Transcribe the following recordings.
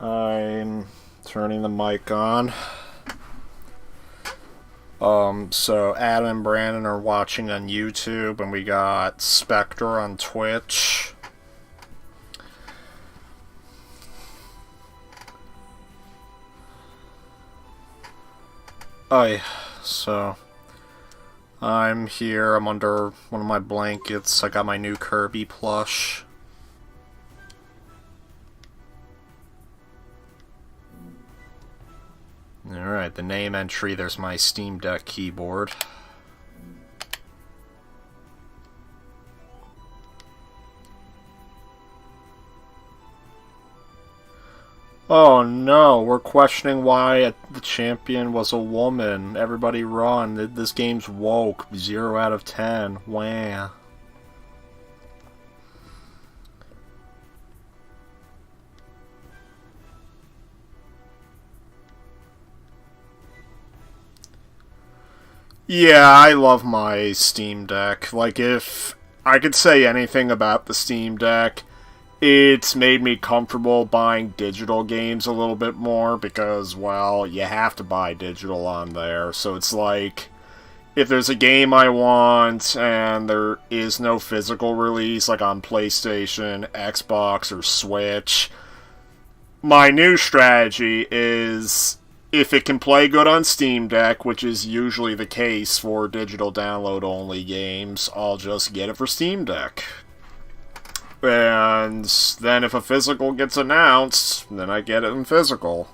I'm turning the mic on. So Adam and Brandon are watching on YouTube, and we got Spectre on Twitch. So I'm here. I'm under one of my blankets. I got my new Kirby plush. Alright, the name entry, there's my Steam Deck keyboard. Oh no, we're questioning why the champion was a woman. Everybody run. This game's woke. 0 out of 10. Wah. Yeah, I love my Steam Deck. Like, if I could say anything about the Steam Deck, it's made me comfortable buying digital games a little bit more because, well, you have to buy digital on there. So it's like, if there's a game I want and there is no physical release, like on PlayStation, Xbox, or Switch, my new strategy is, if it can play good on Steam Deck, which is usually the case for digital download-only games, I'll just get it for Steam Deck. And then if a physical gets announced, then I get it in physical.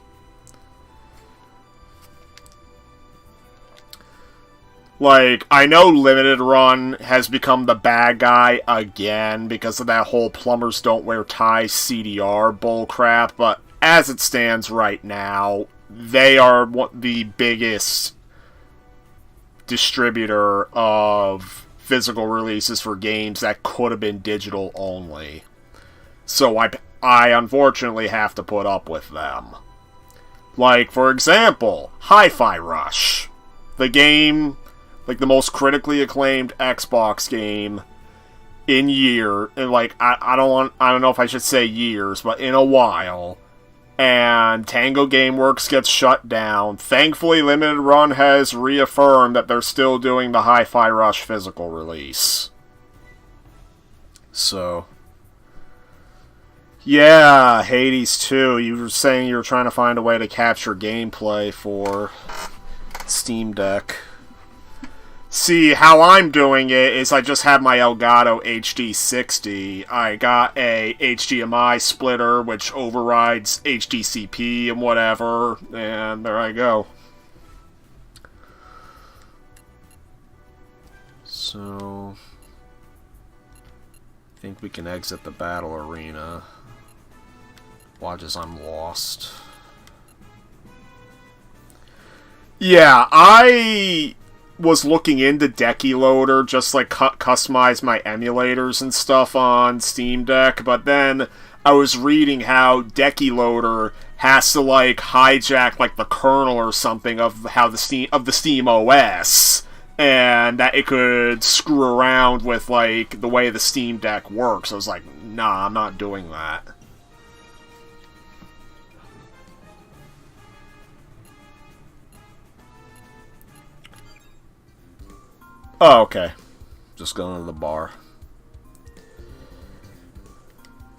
Like, I know Limited Run has become the bad guy again because of that whole plumbers don't wear ties CDR bullcrap, but as it stands right now, they are the biggest distributor of physical releases for games that could have been digital only. So I unfortunately have to put up with them. Like, for example, Hi-Fi Rush. The game, like the most critically acclaimed Xbox game in I don't know if I should say years, but in a while. And Tango Gameworks gets shut down. Thankfully, Limited Run has reaffirmed that they're still doing the Hi-Fi Rush physical release. So, yeah, Hades 2. You were saying you were trying to find a way to capture gameplay for Steam Deck. See, how I'm doing it is I just have my Elgato HD60. I got a HDMI splitter, which overrides HDCP and whatever, and there I go. So, I think we can exit the battle arena. Watch as I'm lost. Yeah, I was looking into Decky Loader, just like customize my emulators and stuff on Steam Deck, but then I was reading how Decky Loader has to like hijack like the kernel or something of how the Steam OS, and that it could screw around with like the way the Steam Deck works. I was like, nah, I'm not doing that. Oh, okay. Just going to the bar.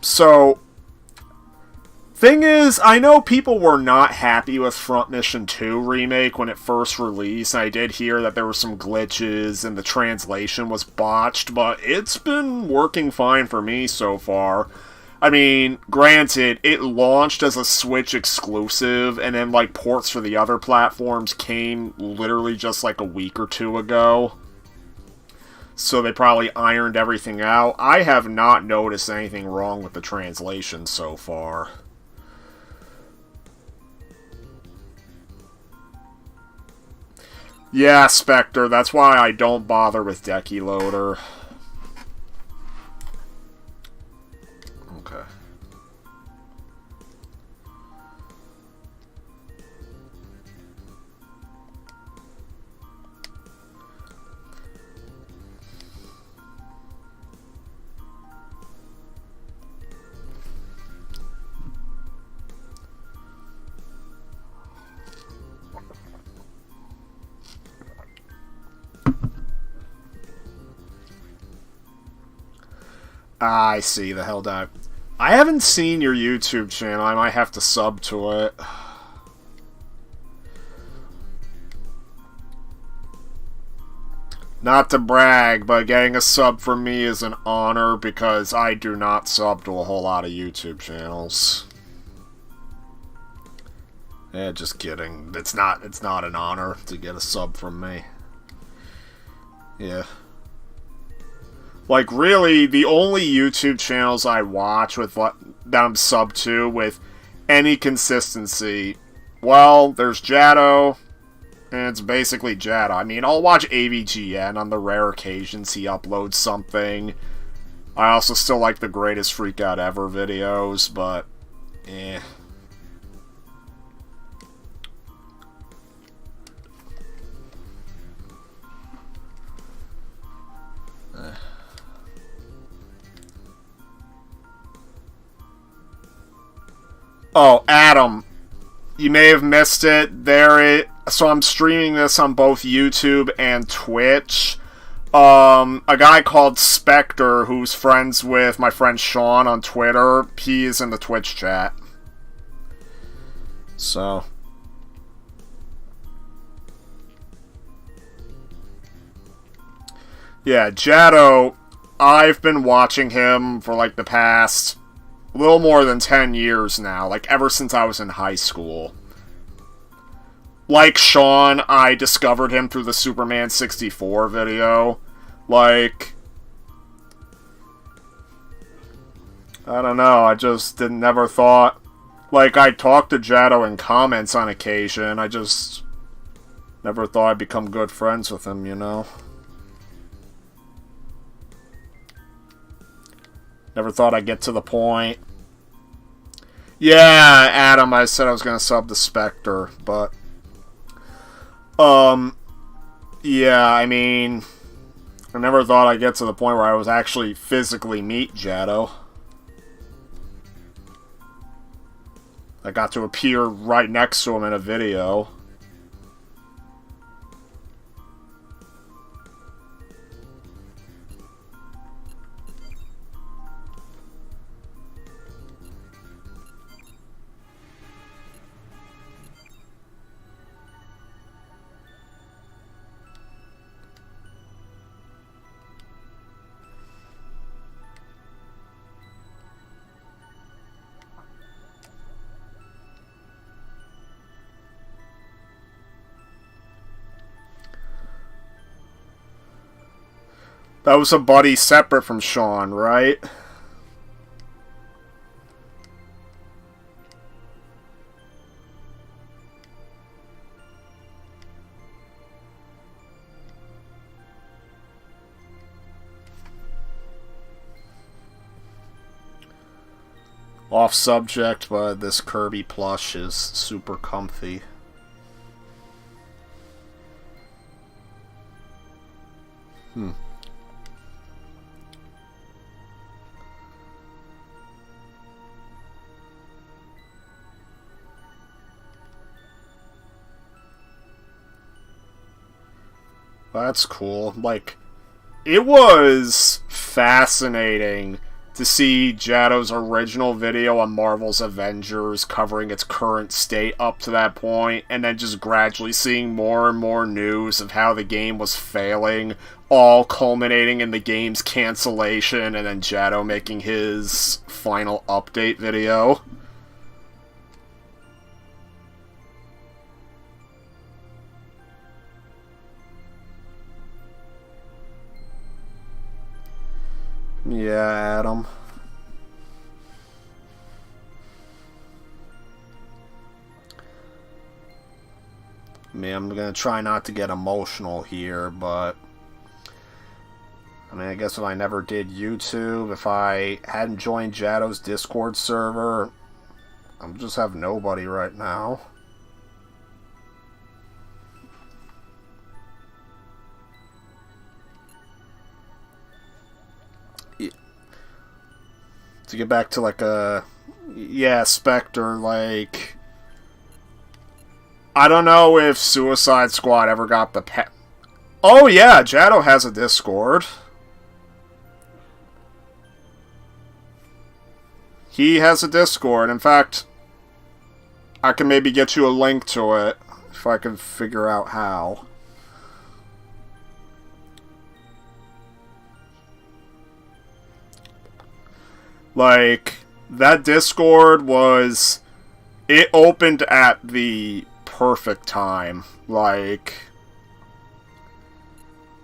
So, thing is, I know people were not happy with Front Mission 2 Remake when it first released. I did hear that there were some glitches and the translation was botched, but it's been working fine for me so far. I mean, granted, it launched as a Switch exclusive, and then, like, ports for the other platforms came literally just like a week or two ago. So they probably ironed everything out. I have not noticed anything wrong with the translation so far. Yeah, Spectre, that's why I don't bother with Decky Loader. Okay. Ah, I see. The hell dive. I haven't seen your YouTube channel. I might have to sub to it. Not to brag, but getting a sub from me is an honor because I do not sub to a whole lot of YouTube channels. Yeah, just kidding. It's not an honor to get a sub from me. Yeah. Like, really, the only YouTube channels I watch with that I'm sub to with any consistency, well, there's Jado, and it's basically Jado. I mean, I'll watch AVGN on the rare occasions he uploads something. I also still like the Greatest Freakout Ever videos, but, eh. Oh, Adam, you may have missed it. So I'm streaming this on both YouTube and Twitch. A guy called Spectre, who's friends with my friend Sean on Twitter, he is in the Twitch chat. So. Yeah, Jado, I've been watching him for like the past a little more than 10 years now, like ever since I was in high school. Like Sean, I discovered him through the Superman 64 video. Like, I don't know, I just never thought, like, I talked to Jado in comments on occasion, I just never thought I'd become good friends with him, you know? Never thought I'd get to the point. Yeah, Adam, I said I was going to sub to Spectre, but... yeah, I mean... I never thought I'd get to the point where I was actually physically meet Jado. I got to appear right next to him in a video. That was a buddy separate from Sean, right? Off subject, but this Kirby plush is super comfy. That's cool. Like, it was fascinating to see Jado's original video on Marvel's Avengers covering its current state up to that point, and then just gradually seeing more and more news of how the game was failing, all culminating in the game's cancellation, and then Jado making his final update video. Yeah, Adam. I mean, I'm gonna try not to get emotional here, but... I mean, I guess if I never did YouTube, if I hadn't joined Jado's Discord server, I'm just have nobody right now. To get back to, like, yeah, Spectre, like... I don't know if Suicide Squad ever got the Oh, yeah, Jado has a Discord. He has a Discord. In fact, I can maybe get you a link to it if I can figure out how. Like, that Discord was... It opened at the perfect time. Like,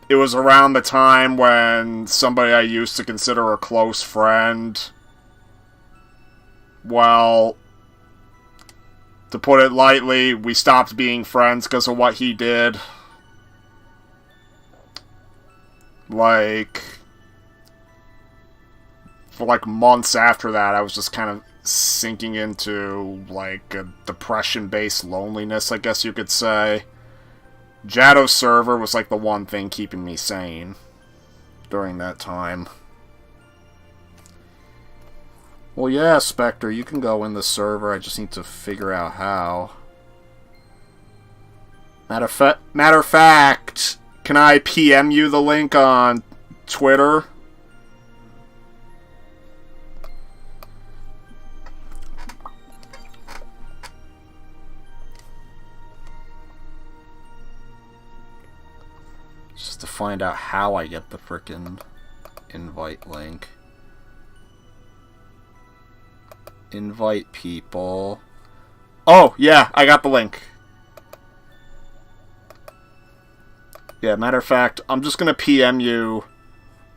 it was around the time when somebody I used to consider a close friend, well, to put it lightly, we stopped being friends because of what he did. Like, for like months after that, I was just kind of sinking into like a depression-based loneliness, I guess you could say. Jado's server was like the one thing keeping me sane during that time. Well, yeah, Spectre, you can go in the server. I just need to figure out how. Matter of fact, can I PM you the link on Twitter? Just to find out how I get the frickin' invite link. Invite people. Oh, yeah, I got the link. Yeah, matter of fact, I'm just gonna PM you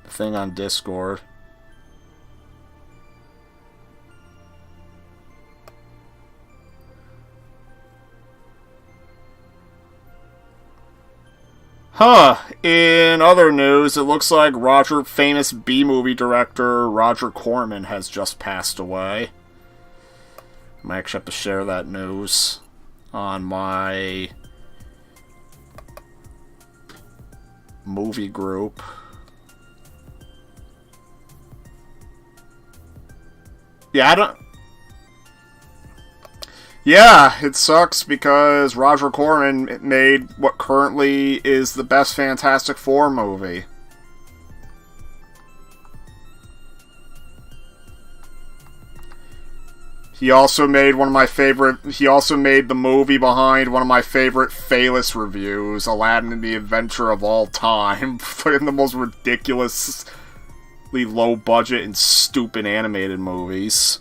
the thing on Discord. Huh. In other news, it looks like famous B-movie director Roger Corman has just passed away. I might actually have to share that news on my movie group. Yeah, I don't... Yeah, it sucks because Roger Corman made what currently is the best Fantastic Four movie. He also made the movie behind one of my favorite Phaelus reviews, Aladdin and the Adventure of All Time, in the most ridiculously low budget and stupid animated movies.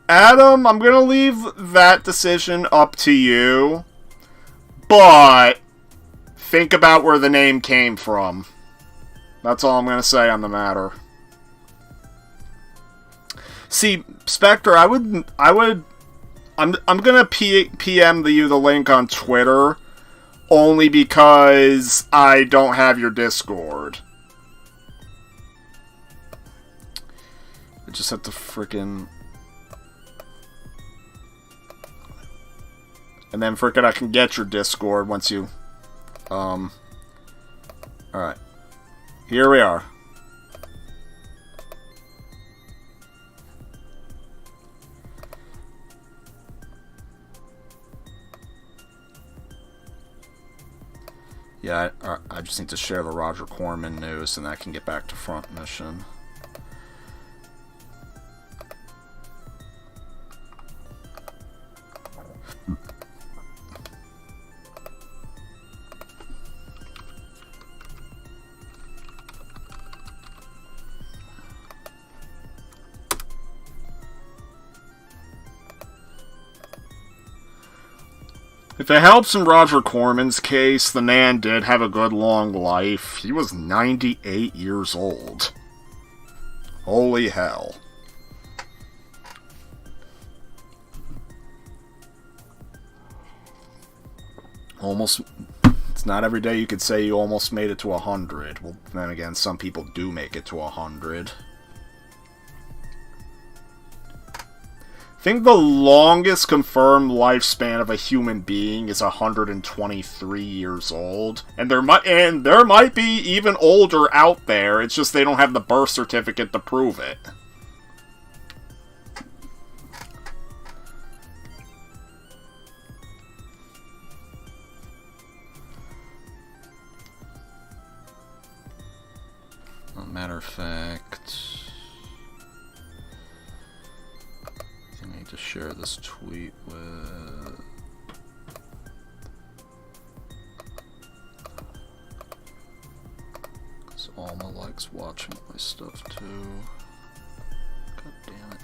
Adam, I'm gonna leave that decision up to you, but think about where the name came from. That's all I'm gonna say on the matter. See, Spectre, I'm gonna PM you the link on Twitter, only because I don't have your Discord. I just have to frickin'... And then frickin' I can get your Discord once you... Alright. Here we are. Yeah, I just need to share the Roger Corman news and I can get back to front mission. If it helps in Roger Corman's case, the man did have a good long life. He was 98 years old. Holy hell. Almost... It's not every day you could say you almost made it to 100. Well, then again, some people do make it to 100. I think the longest confirmed lifespan of a human being is 123 years old, and there might be even older out there. It's just they don't have the birth certificate to prove it. As a matter of fact, I need to share this tweet with... Because Alma likes watching my stuff too. God damn it.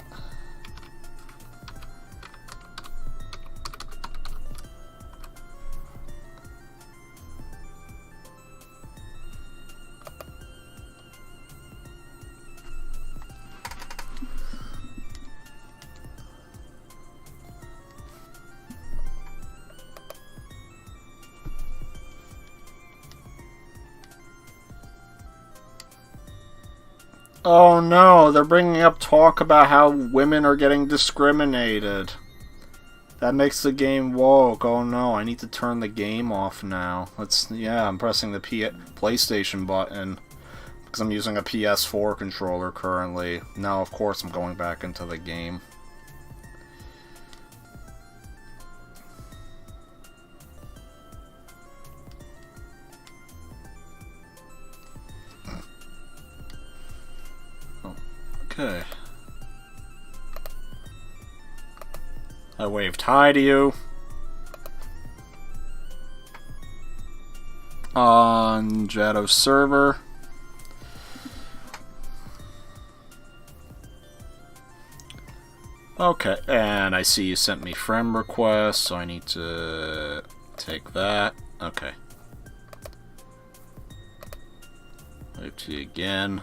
Oh no, they're bringing up talk about how women are getting discriminated. That makes the game woke. Oh no, I need to turn the game off now. Yeah, I'm pressing the PlayStation button because I'm using a PS4 controller currently. Now, of course, I'm going back into the game. Okay. I waved hi to you. On Jaddo's server. Okay, and I see you sent me friend request, so I need to take that. Okay. Wave to you again.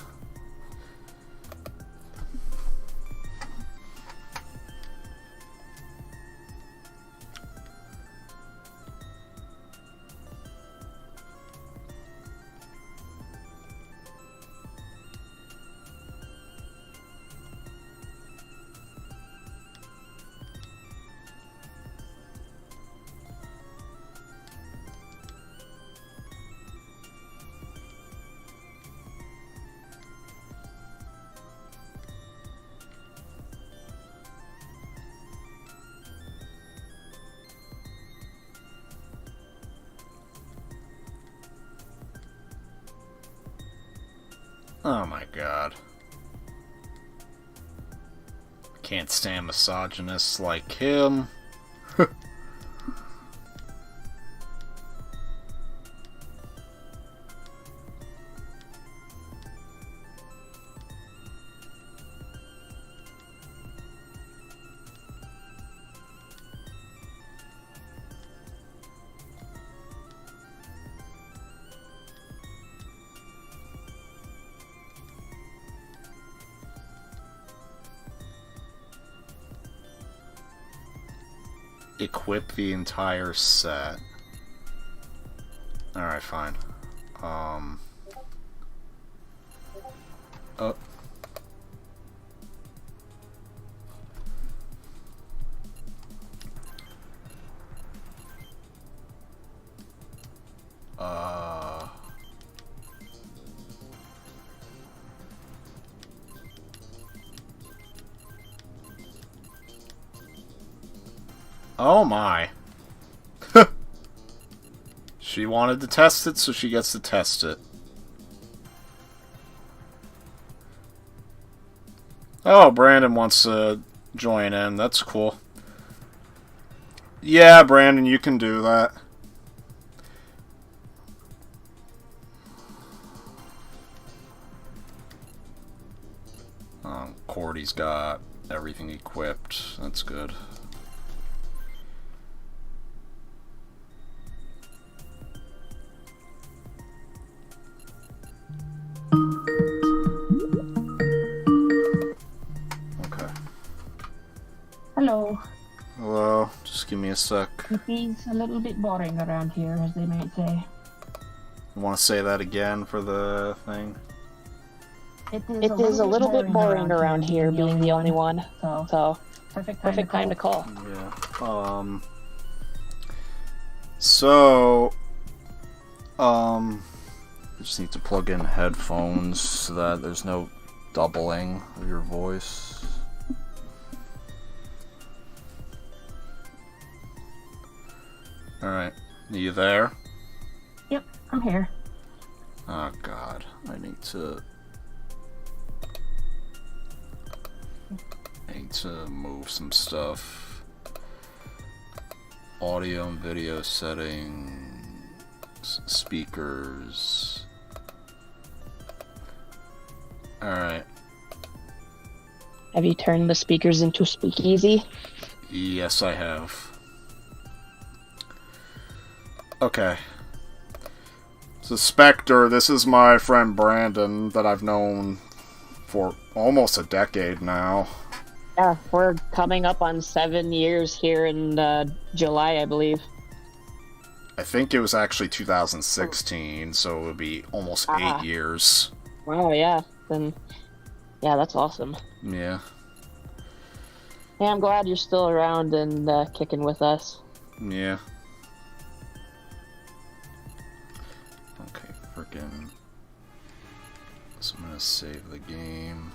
Oh my god. Can't stand misogynists like him. Equip the entire set. Alright, fine. Oh. Oh my. She wanted to test it, so she gets to test it. Oh, Brandon wants to join in. That's cool. Yeah, Brandon, you can do that. Cordy's got everything equipped. That's good. Hello. Hello. Just give me a sec. It is a little bit boring around here, as they might say. You want to say that again for the thing? It is a little bit boring around here, being the only one. So perfect time to call. Yeah. So, I just need to plug in headphones so that there's no doubling of your voice. Alright, are you there? Yep, I'm here. Oh god, I need to I need to move some stuff. Audio and video settings, speakers. Alright. Have you turned the speakers into speakeasy? Yes, I have. Okay. So, Spectre, this is my friend Brandon that I've known for almost a decade now. Yeah, we're coming up on 7 years here in July, I believe. I think it was actually 2016, so it would be almost 8 years. Wow, yeah. Then, yeah, that's awesome. Yeah. Yeah, I'm glad you're still around and kicking with us. Yeah. Okay, frickin'. So I'm gonna save the game.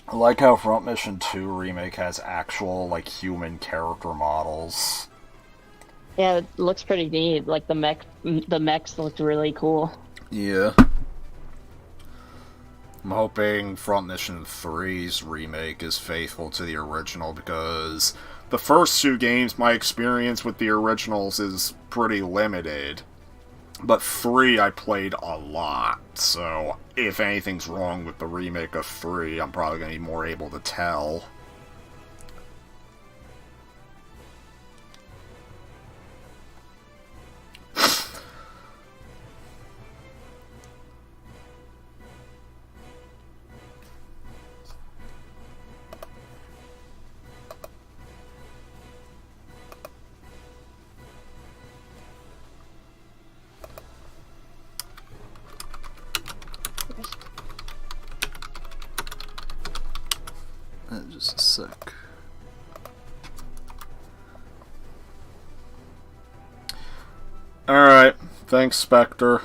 I like how Front Mission 2 Remake has actual, like, human character models. Yeah, it looks pretty neat. Like, the mechs looked really cool. Yeah. I'm hoping Front Mission 3's remake is faithful to the original, because the first 2 games, my experience with the originals is pretty limited. But 3 I played a lot, so if anything's wrong with the remake of 3, I'm probably going to be more able to tell. Just a sec. Alright, thanks, Spectre.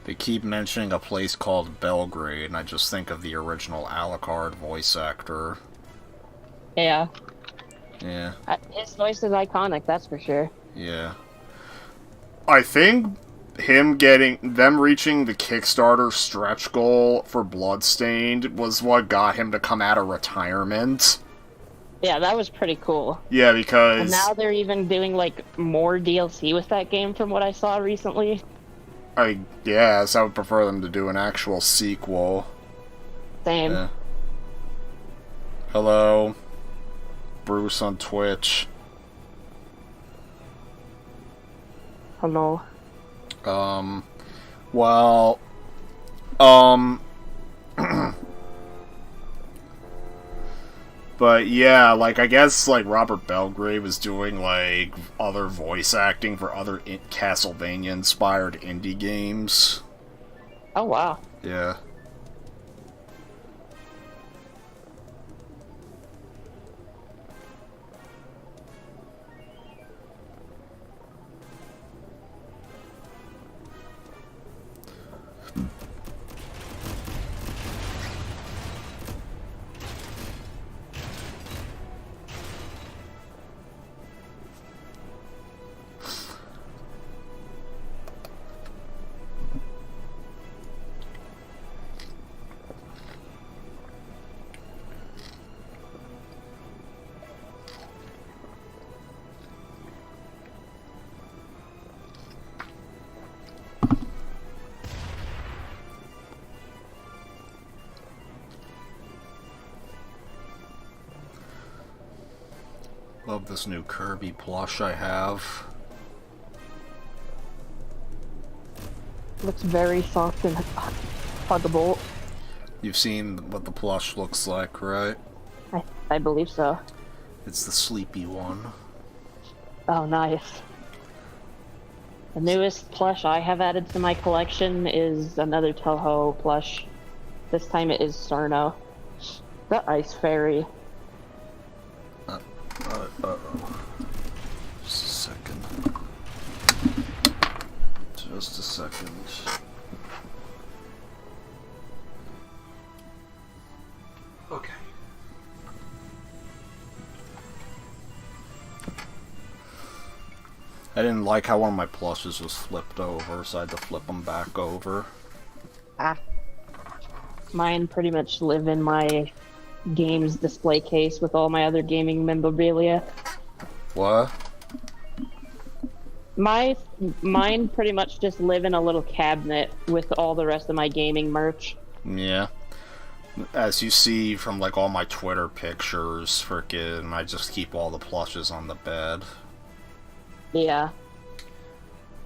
They keep mentioning a place called Belgrade, and I just think of the original Alucard voice actor. Yeah. Yeah. His voice is iconic, that's for sure. Yeah. I think them reaching the Kickstarter stretch goal for Bloodstained was what got him to come out of retirement. Yeah, that was pretty cool. Yeah, because... And now they're even doing, like, more DLC with that game from what I saw recently. I guess I would prefer them to do an actual sequel. Same. Yeah. Hello, Bruce on Twitch. Hello. Well, but yeah, like, I guess, like, Robert Belgrave was doing, like, other voice acting for other Castlevania-inspired indie games. Oh, wow. Yeah. Love this new Kirby plush I have. Looks very soft and huggable. You've seen what the plush looks like, right? I believe so. It's the sleepy one. Oh, nice. The newest plush I have added to my collection is another Toho plush. This time it is Cerno, the Ice Fairy. Just a second. Just a second. Okay. I didn't like how one of my plushes was flipped over, so I had to flip them back over. Ah. Mine pretty much live in my games display case with all my other gaming memorabilia. What? Mine pretty much just live in a little cabinet with all the rest of my gaming merch. Yeah. As you see from like all my Twitter pictures, frickin' I just keep all the plushes on the bed. Yeah.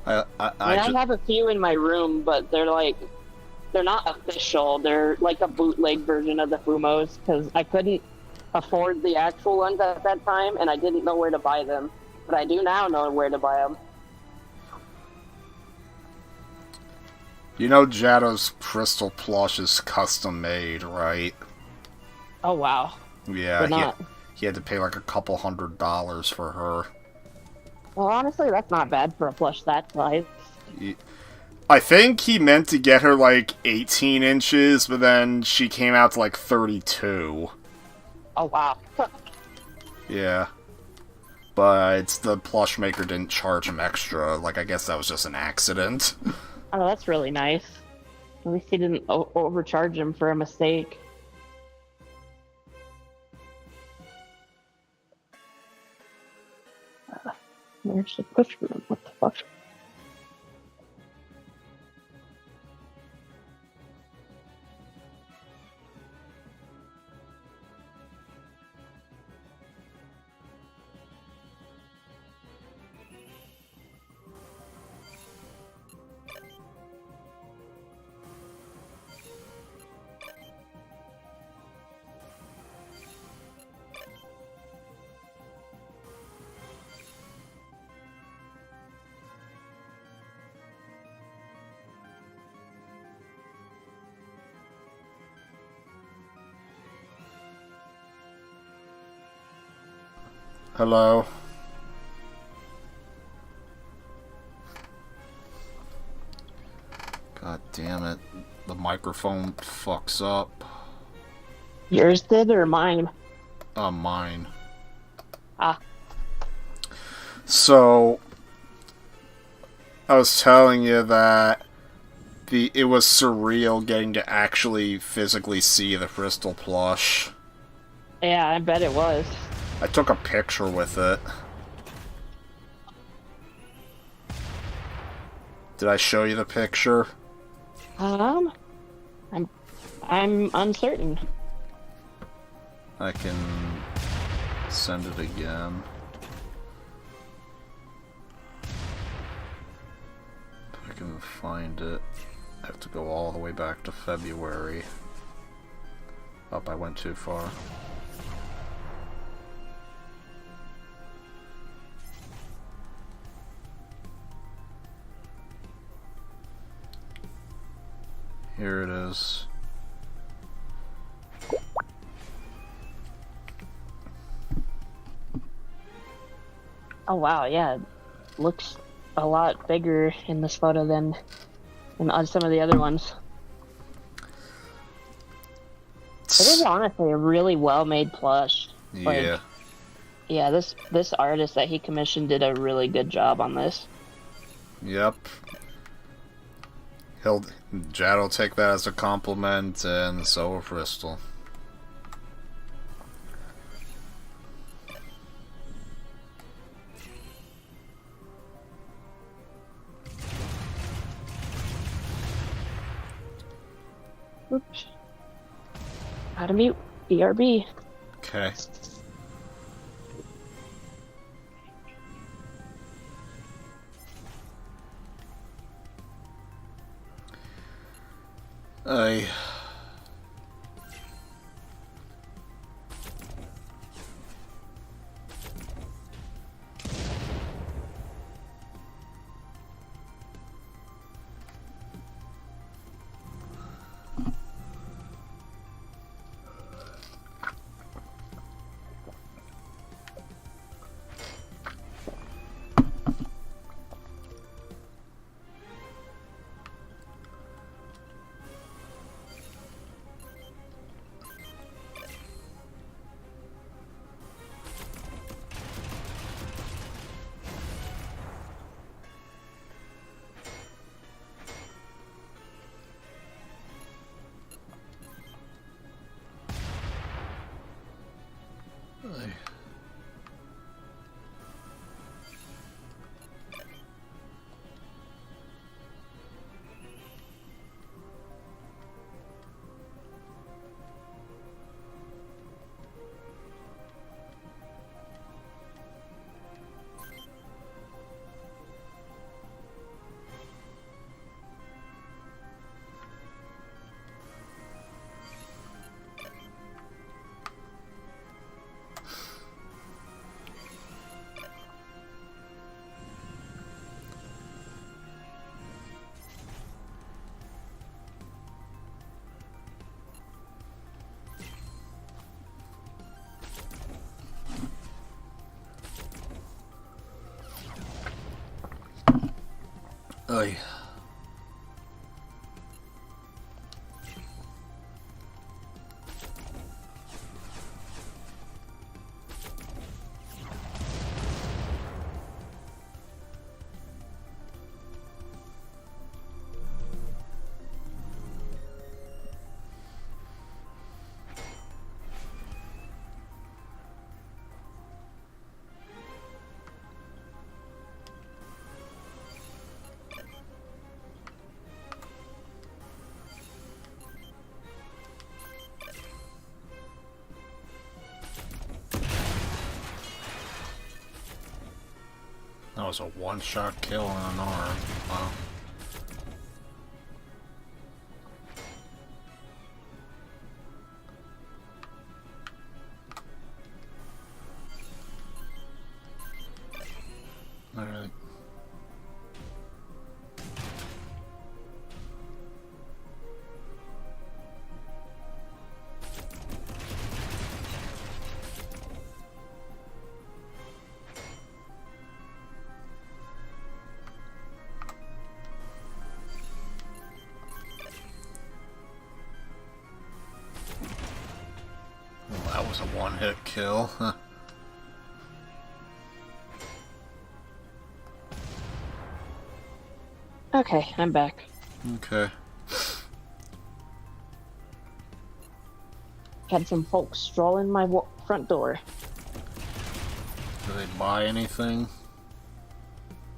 I have a few in my room, but they're not official. They're like a bootleg version of the Fumos, because I couldn't afford the actual ones at that time, and I didn't know where to buy them. But I do now know where to buy them. You know Jaddo's crystal plush is custom made, right? Oh, wow. Yeah, he had to pay like a couple $100 for her. Well, honestly, that's not bad for a plush that size. I think he meant to get her like 18 inches, but then she came out to like 32. Oh, wow. Yeah. But the plush maker didn't charge him extra. Like, I guess that was just an accident. Oh, that's really nice. At least he didn't overcharge him for a mistake. Where's the push room? What the fuck? Hello? God damn it. The microphone fucks up. Yours did or mine? Mine. Ah. So, I was telling you that it was surreal getting to actually physically see the crystal plush. Yeah, I bet it was. I took a picture with it. Did I show you the picture? I'm uncertain. I can send it again. If I can find it. I have to go all the way back to February. Oh, I went too far. Here it is. Oh wow, yeah. It looks a lot bigger in this photo than on some of the other ones. It is honestly a really well-made plush. Yeah. Yeah, this artist that he commissioned did a really good job on this. Yep. Jad will take that as a compliment, and so will Crystal. Oops. How to mute. BRB. Okay. Aye. Aye. That was a one-shot kill on an arm. Wow. Alright. Well, that was a one-hit kill. Huh. Okay, I'm back. Okay. Had some folks strolling my front door. Did they buy anything?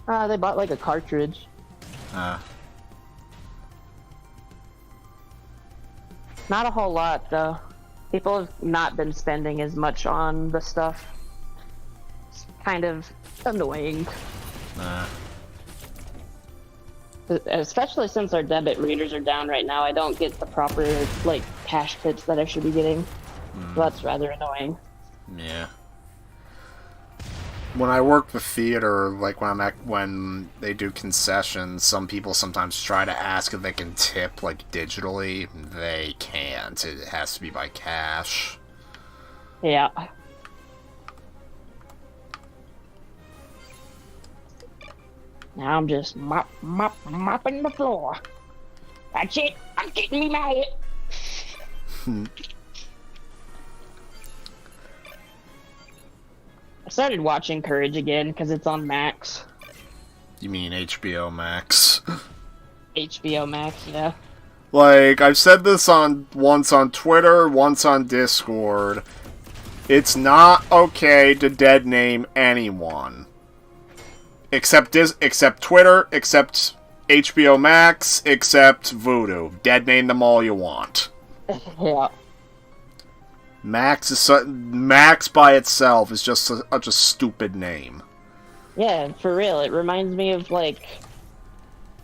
They bought like a cartridge. Ah. Not a whole lot, though. People have not been spending as much on the stuff. It's kind of annoying. Nah. Especially since our debit readers are down right now, I don't get the proper, like, cash kits that I should be getting. So that's rather annoying. Yeah. When I work the theater, like when they do concessions, some people sometimes try to ask if they can tip, like, digitally. They can't. It has to be by cash. Yeah. Now I'm just mopping the floor. That's it. I'm getting me mad. I started watching Courage again because it's on Max. You mean HBO Max? HBO Max, yeah. Like, I've said this once on Twitter, once on Discord. It's not okay to dead name anyone. Except Twitter, except HBO Max, except Voodoo. Dead name them all you want. Yeah. Max by itself is just such a stupid name. Yeah, for real. It reminds me of, like...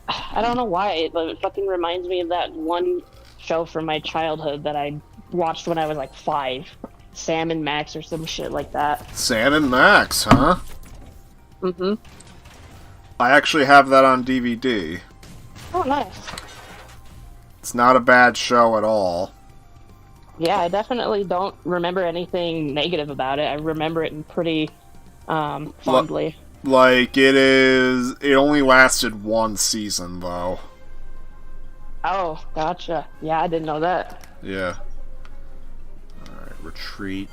I don't know why, but it fucking reminds me of that one show from my childhood that I watched when I was, like, 5. Sam and Max or some shit like that. Sam and Max, huh? Mm-hmm. I actually have that on DVD. Oh, nice. It's not a bad show at all. Yeah, I definitely don't remember anything negative about it. I remember it in pretty fondly. Like, it only lasted one season, though. Oh, gotcha. Yeah, I didn't know that. Yeah. Alright, retreat.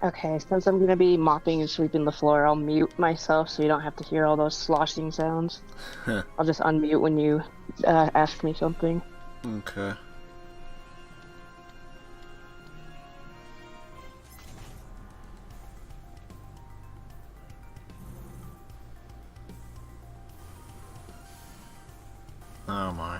Okay, since I'm gonna be mopping and sweeping the floor, I'll mute myself so you don't have to hear all those sloshing sounds. I'll just unmute when you ask me something. Okay. Oh my.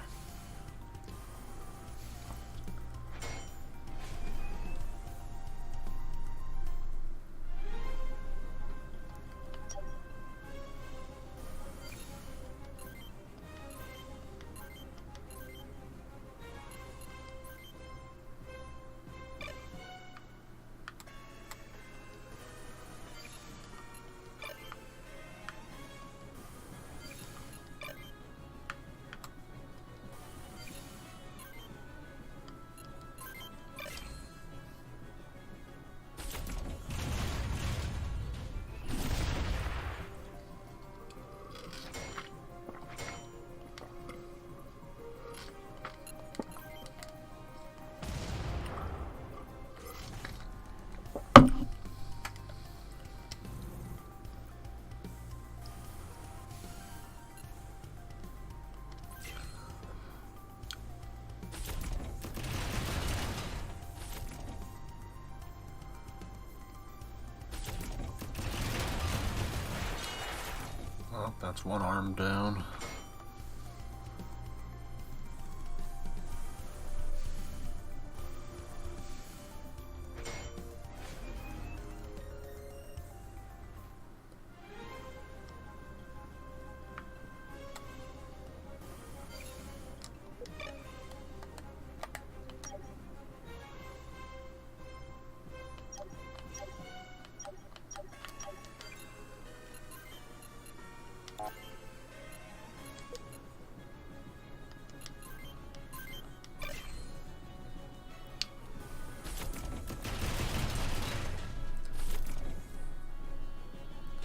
Oh, that's one arm down.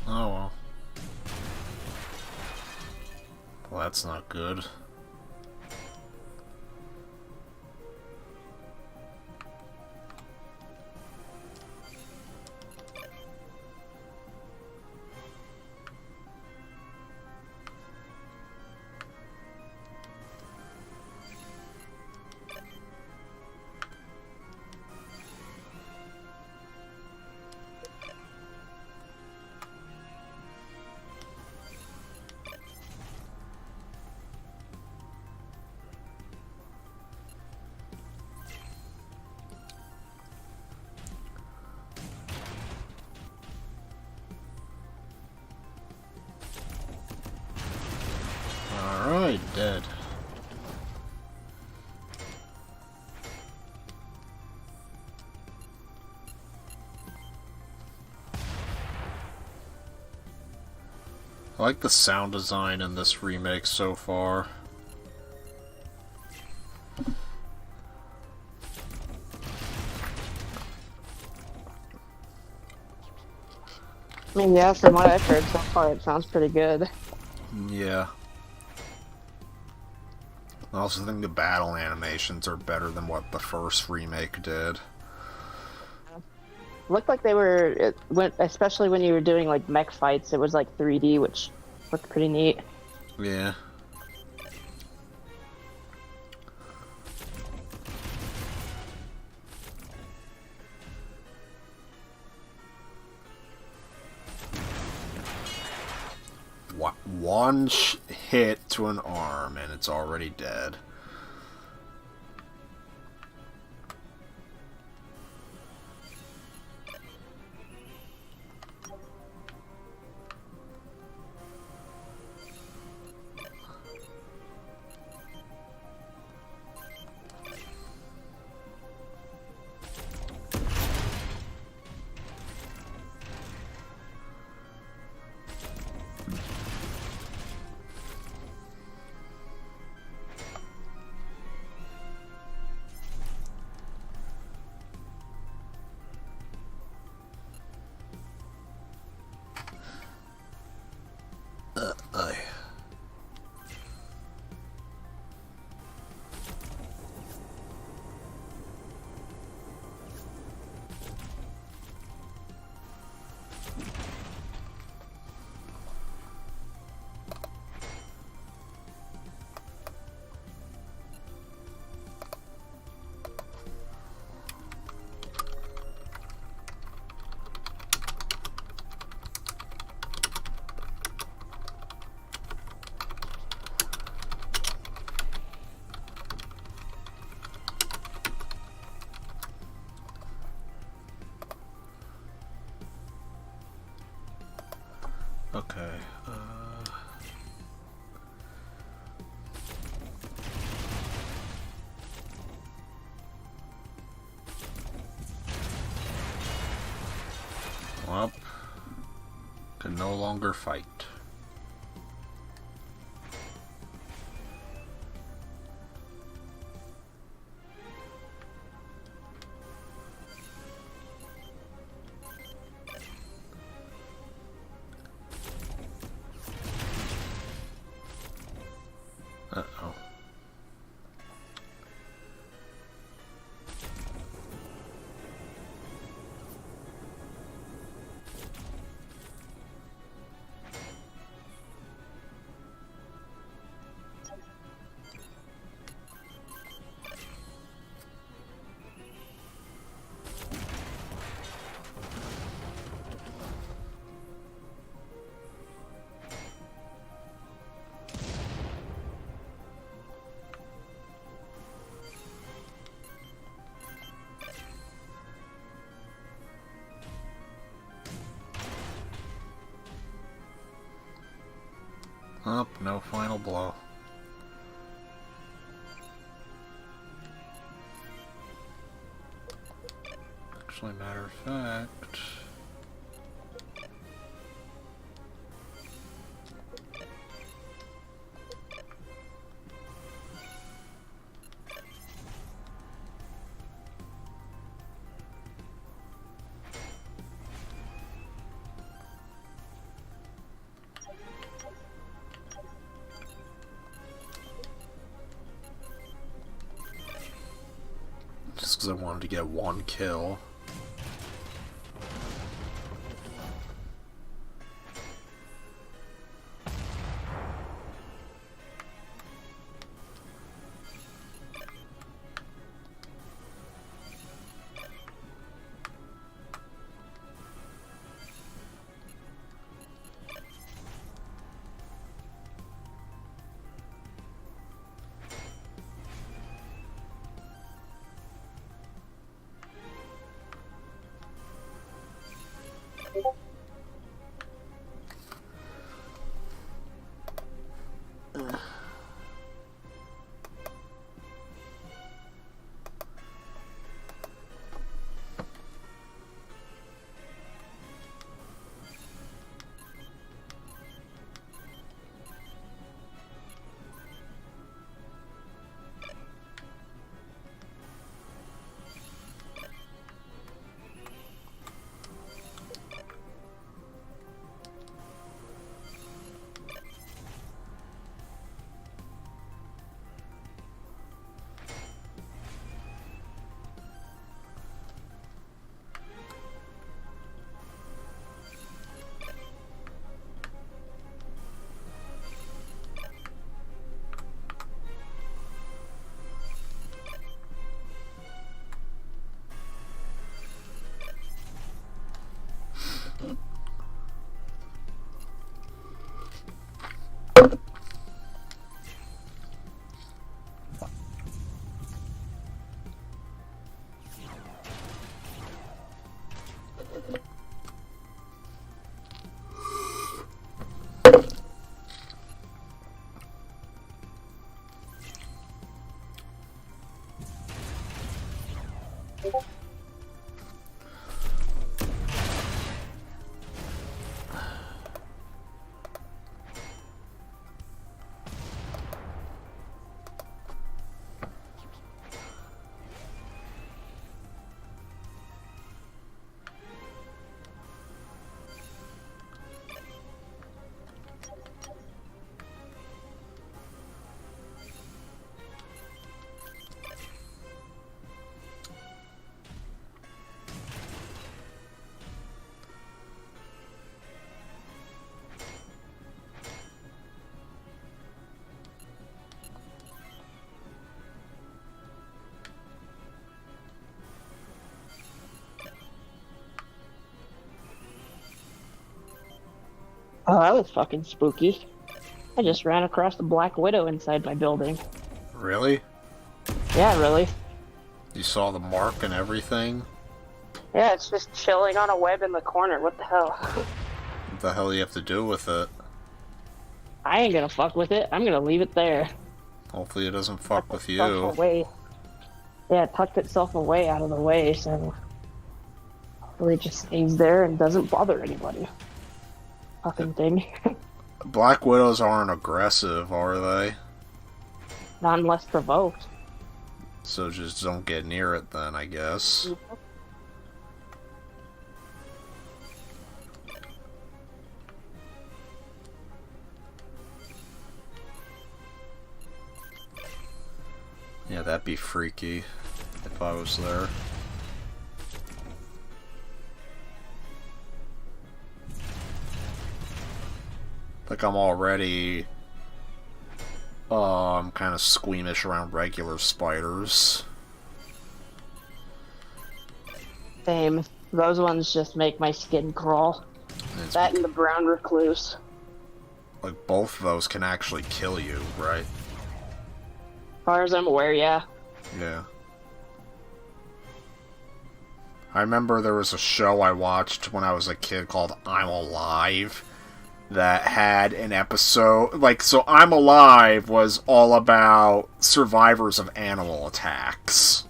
Oh well. Well, that's not good. Alright, dead. I like the sound design in this remake so far. I mean, yeah, from what I've heard so far, it sounds pretty good. Yeah. I also think the battle animations are better than what the first remake did. Looked like they were, especially when you were doing like mech fights, it was like 3D, which looked pretty neat. Yeah. One hit to an arm and it's already dead. Okay. Well, can no longer fight. Uh-oh. Up, no final blow. Actually, matter of fact... just because I wanted to get one kill. Oh, that was fucking spooky. I just ran across the Black Widow inside my building. Really? Yeah, really. You saw the mark and everything? Yeah, it's just chilling on a web in the corner. What the hell? the hell you have to do with it? I ain't gonna fuck with it. I'm gonna leave it there. Hopefully it doesn't fuck with you. Away. Yeah, it tucked itself away out of the way, so hopefully it just stays there and doesn't bother anybody. Fucking thing. Black Widows aren't aggressive, are they? Not unless provoked. So just don't get near it then, I guess. Yeah, that'd be freaky if I was there. Like I'm already I'm kind of squeamish around regular spiders. Same. Those ones just make my skin crawl. That and the brown recluse. Like both of those can actually kill you, right? As far as I'm aware, yeah. Yeah. I remember there was a show I watched when I was a kid called I'm Alive that had an episode, like, so I'm Alive was all about survivors of animal attacks.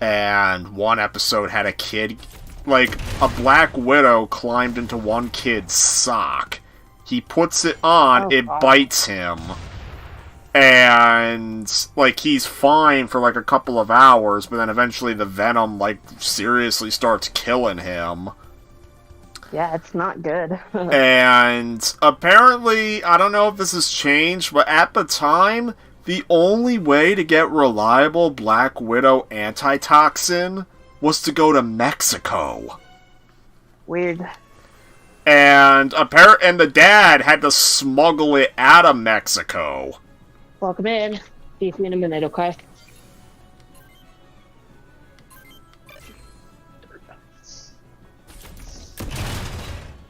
And one episode had a kid, like, a Black Widow climbed into one kid's sock. He puts it on, it bites him. And, like, he's fine for, like, a couple of hours, but then eventually the venom, like, seriously starts killing him. Yeah, it's not good. And apparently, I don't know if this has changed, but at the time, the only way to get reliable Black Widow antitoxin was to go to Mexico. Weird. And the dad had to smuggle it out of Mexico. Welcome in. See you in a minute, okay?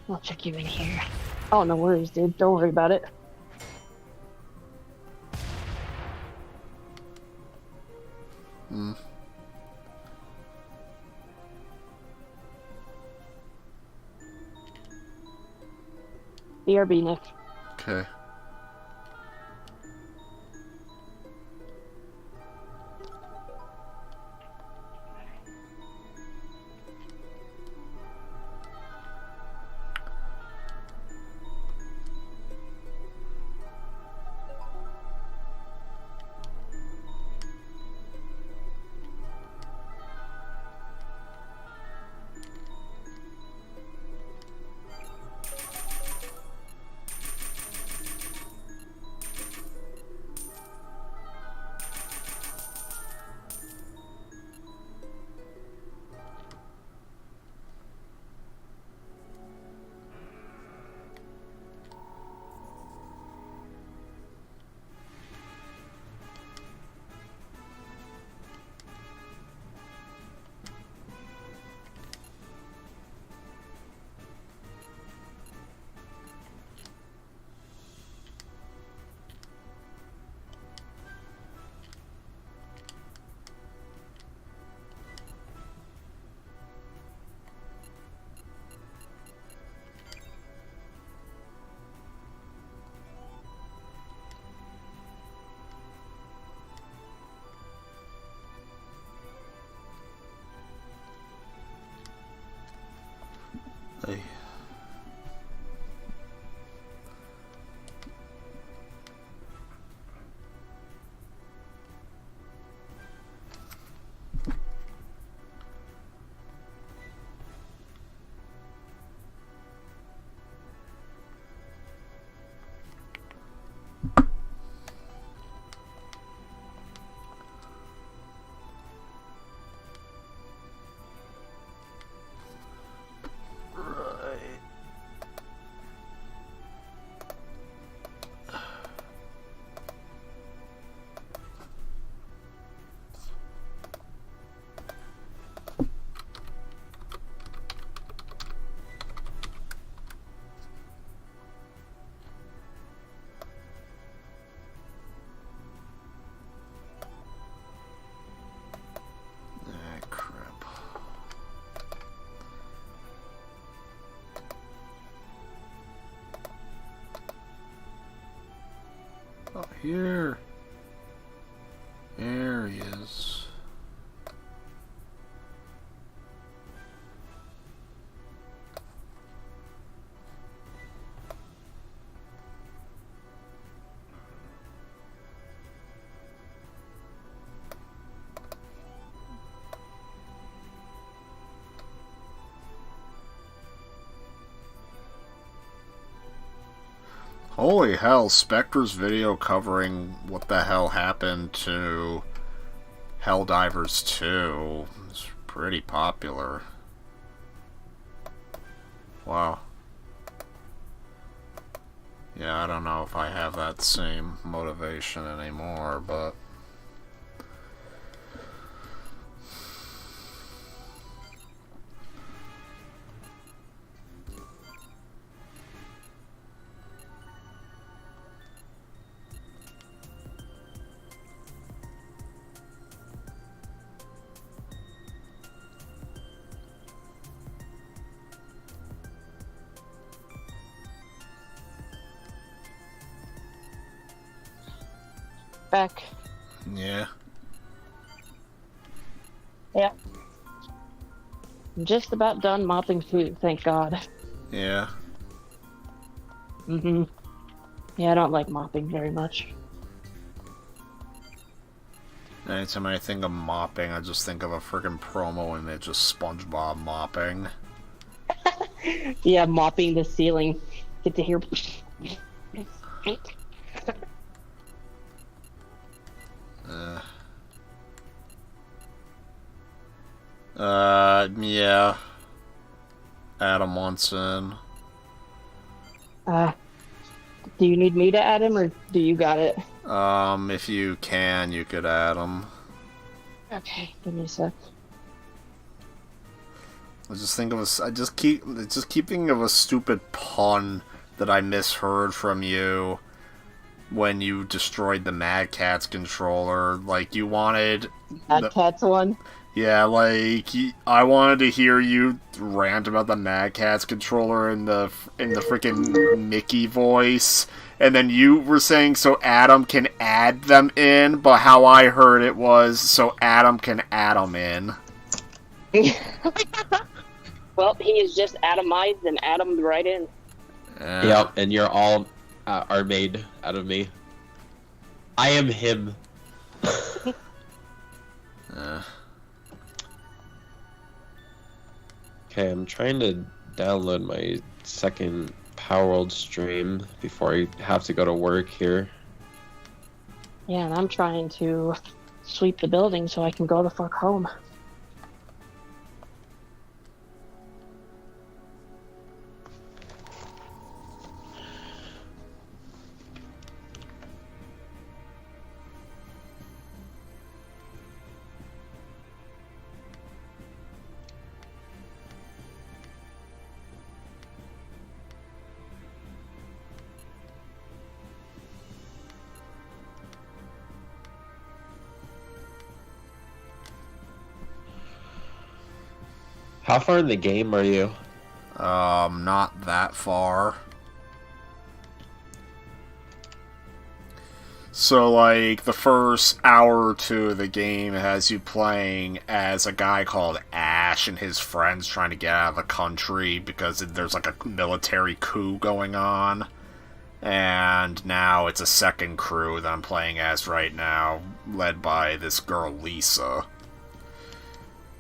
I'll check you in here. Oh, no worries, dude. Don't worry about it. BRB, Nick. Okay. Hey. Oh, here. There he is. Holy hell, Spectre's video covering what the hell happened to Helldivers 2 is pretty popular. Wow. Yeah, I don't know if I have that same motivation anymore, but... Back. Yeah. Yeah. I'm just about done mopping food, thank God. Yeah. Mm-hmm. Yeah, I don't like mopping very much. Anytime I think of mopping, I just think of a freaking promo and it's just SpongeBob mopping. Yeah, mopping the ceiling. Get to hear... Yeah. Adam wants in. Do you need me to add him, or do you got it? If you can, you could add him. Okay, give me a sec. I just think of I just keep thinking of a stupid pun that I misheard from you when you destroyed the Mad Catz controller. Like, you wanted... Mad Catz one? Yeah, like, I wanted to hear you rant about the Mad Catz controller in the freaking Mickey voice, and then you were saying so Adam can add them in, but how I heard it was so Adam can add them in. Well, he is just atomized and atomed right in. Yep, and you're all are made out of me. I am him. Okay, I'm trying to download my second Power World stream before I have to go to work here. Yeah, and I'm trying to sweep the building so I can go the fuck home. How far in the game are you? Not that far. So, like, the first hour or two of the game has you playing as a guy called Ash and his friends trying to get out of the country because there's, like, a military coup going on. And now it's a second crew that I'm playing as right now, led by this girl, Lisa.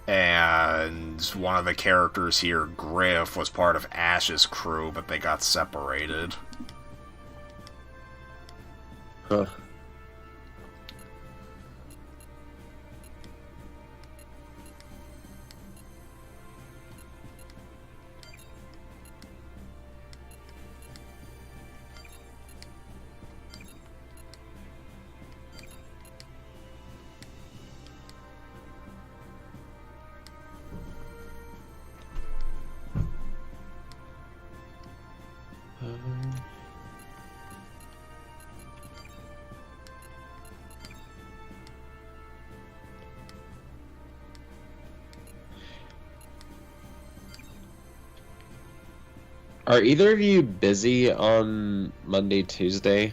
And one of the characters here, Griff, was part of Ash's crew, but they got separated. Huh. Are either of you busy on Monday, Tuesday?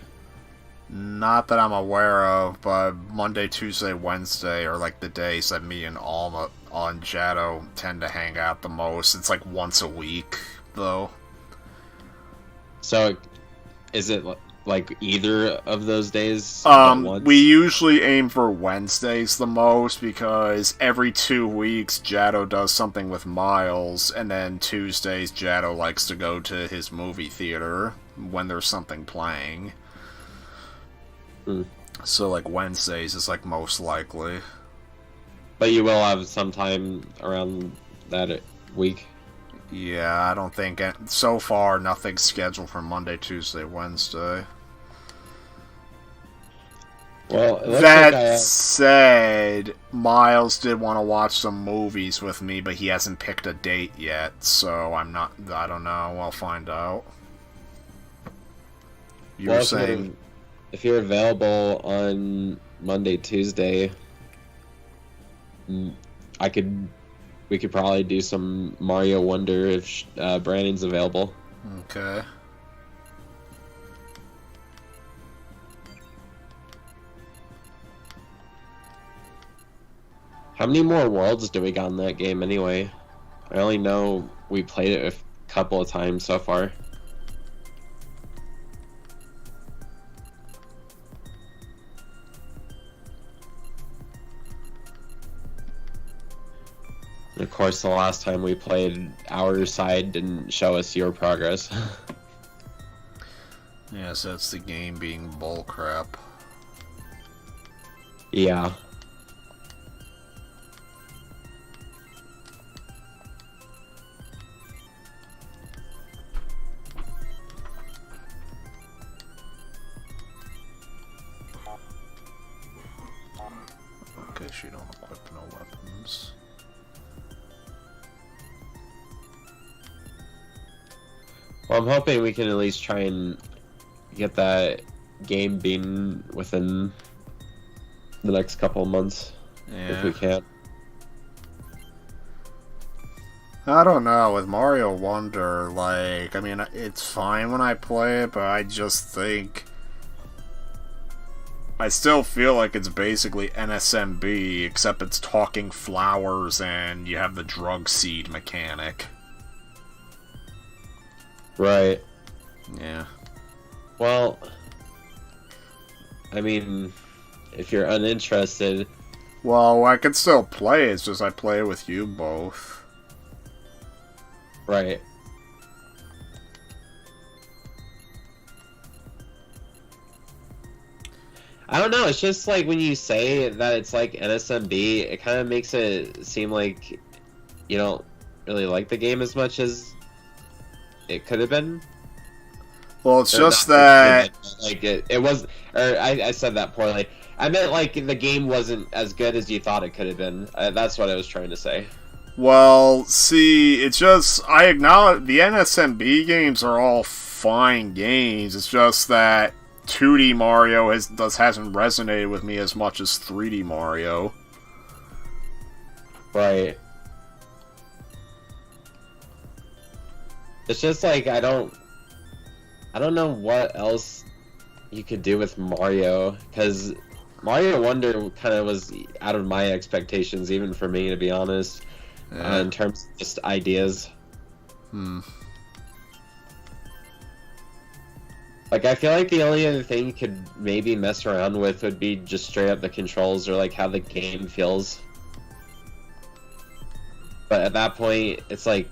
Not that I'm aware of, but Monday, Tuesday, Wednesday are like the days that me and Alma on Jado tend to hang out the most. It's like once a week, though. So, is it like either of those days? Once? We usually aim for Wednesdays the most because every 2 weeks Jado does something with Miles, and then Tuesdays Jado likes to go to his movie theater when there's something playing. So, like, Wednesdays is, like, most likely. But you will have some time around that week? Yeah, I don't think... So far, nothing's scheduled for Monday, Tuesday, Wednesday. Well, that said, Miles did want to watch some movies with me, but he hasn't picked a date yet, so I don't know. I'll find out. You were saying... If you're available on Monday, Tuesday, we could probably do some Mario Wonder if Brandon's available. Okay. How many more worlds do we got in that game anyway? I only know we played it a couple of times so far. Of course, the last time we played, our side didn't show us your progress. Yes, that's the game being bullcrap. Yeah. Okay, she don't equip no weapons. Well, I'm hoping we can at least try and get that game beaten within the next couple of months, if we can. I don't know, with Mario Wonder, like, I mean, it's fine when I play it, but I just think... I still feel like it's basically NSMB, except it's talking flowers and you have the drug seed mechanic. Right. Yeah. Well, I mean, if you're uninterested... Well, I can still play, it's just I play with you both. Right. I don't know, it's just like when you say that it's like NSMB, it kind of makes it seem like you don't really like the game as much as it could have been. Well, it's just that... Like, it was... Or, I said that poorly. I meant, like, the game wasn't as good as you thought it could have been. That's what I was trying to say. Well, see, it's just... I acknowledge... The NSMB games are all fine games. It's just that 2D Mario hasn't resonated with me as much as 3D Mario. Right. It's just like, I don't know what else you could do with Mario, because Mario Wonder kind of was out of my expectations, even for me, to be honest, in terms of just ideas. Like, I feel like the only other thing you could maybe mess around with would be just straight up the controls, or like how the game feels. But at that point, it's like,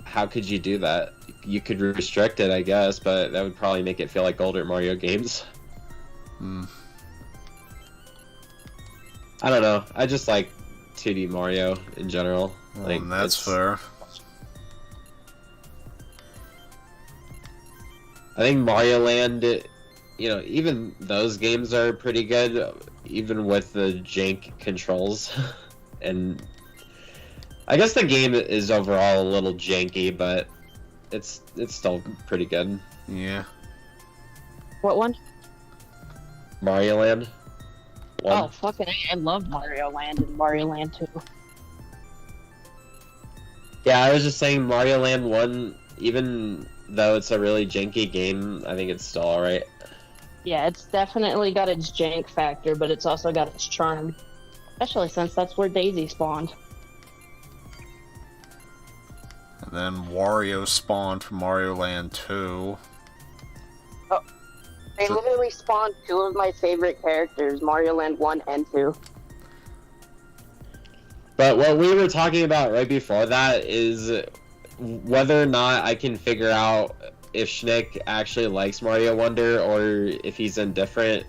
how could you do that? You could restrict it, I guess, but that would probably make it feel like older Mario games. I don't know. I just like 2D Mario in general. Well, like, that's fair. I think Mario Land, you know, even those games are pretty good, even with the jank controls. And I guess the game is overall a little janky, but it's still pretty good. Yeah. What one? Mario Land. Oh, fucking I love Mario Land and Mario Land 2. Yeah, I was just saying Mario Land 1, even though it's a really janky game, I think it's still alright. Yeah, it's definitely got its jank factor, but it's also got its charm. Especially since that's where Daisy spawned. And then Wario spawned from Mario Land 2. Oh, they literally spawned two of my favorite characters, Mario Land 1 and 2. But what we were talking about right before that is whether or not I can figure out if Schnick actually likes Mario Wonder or if he's indifferent.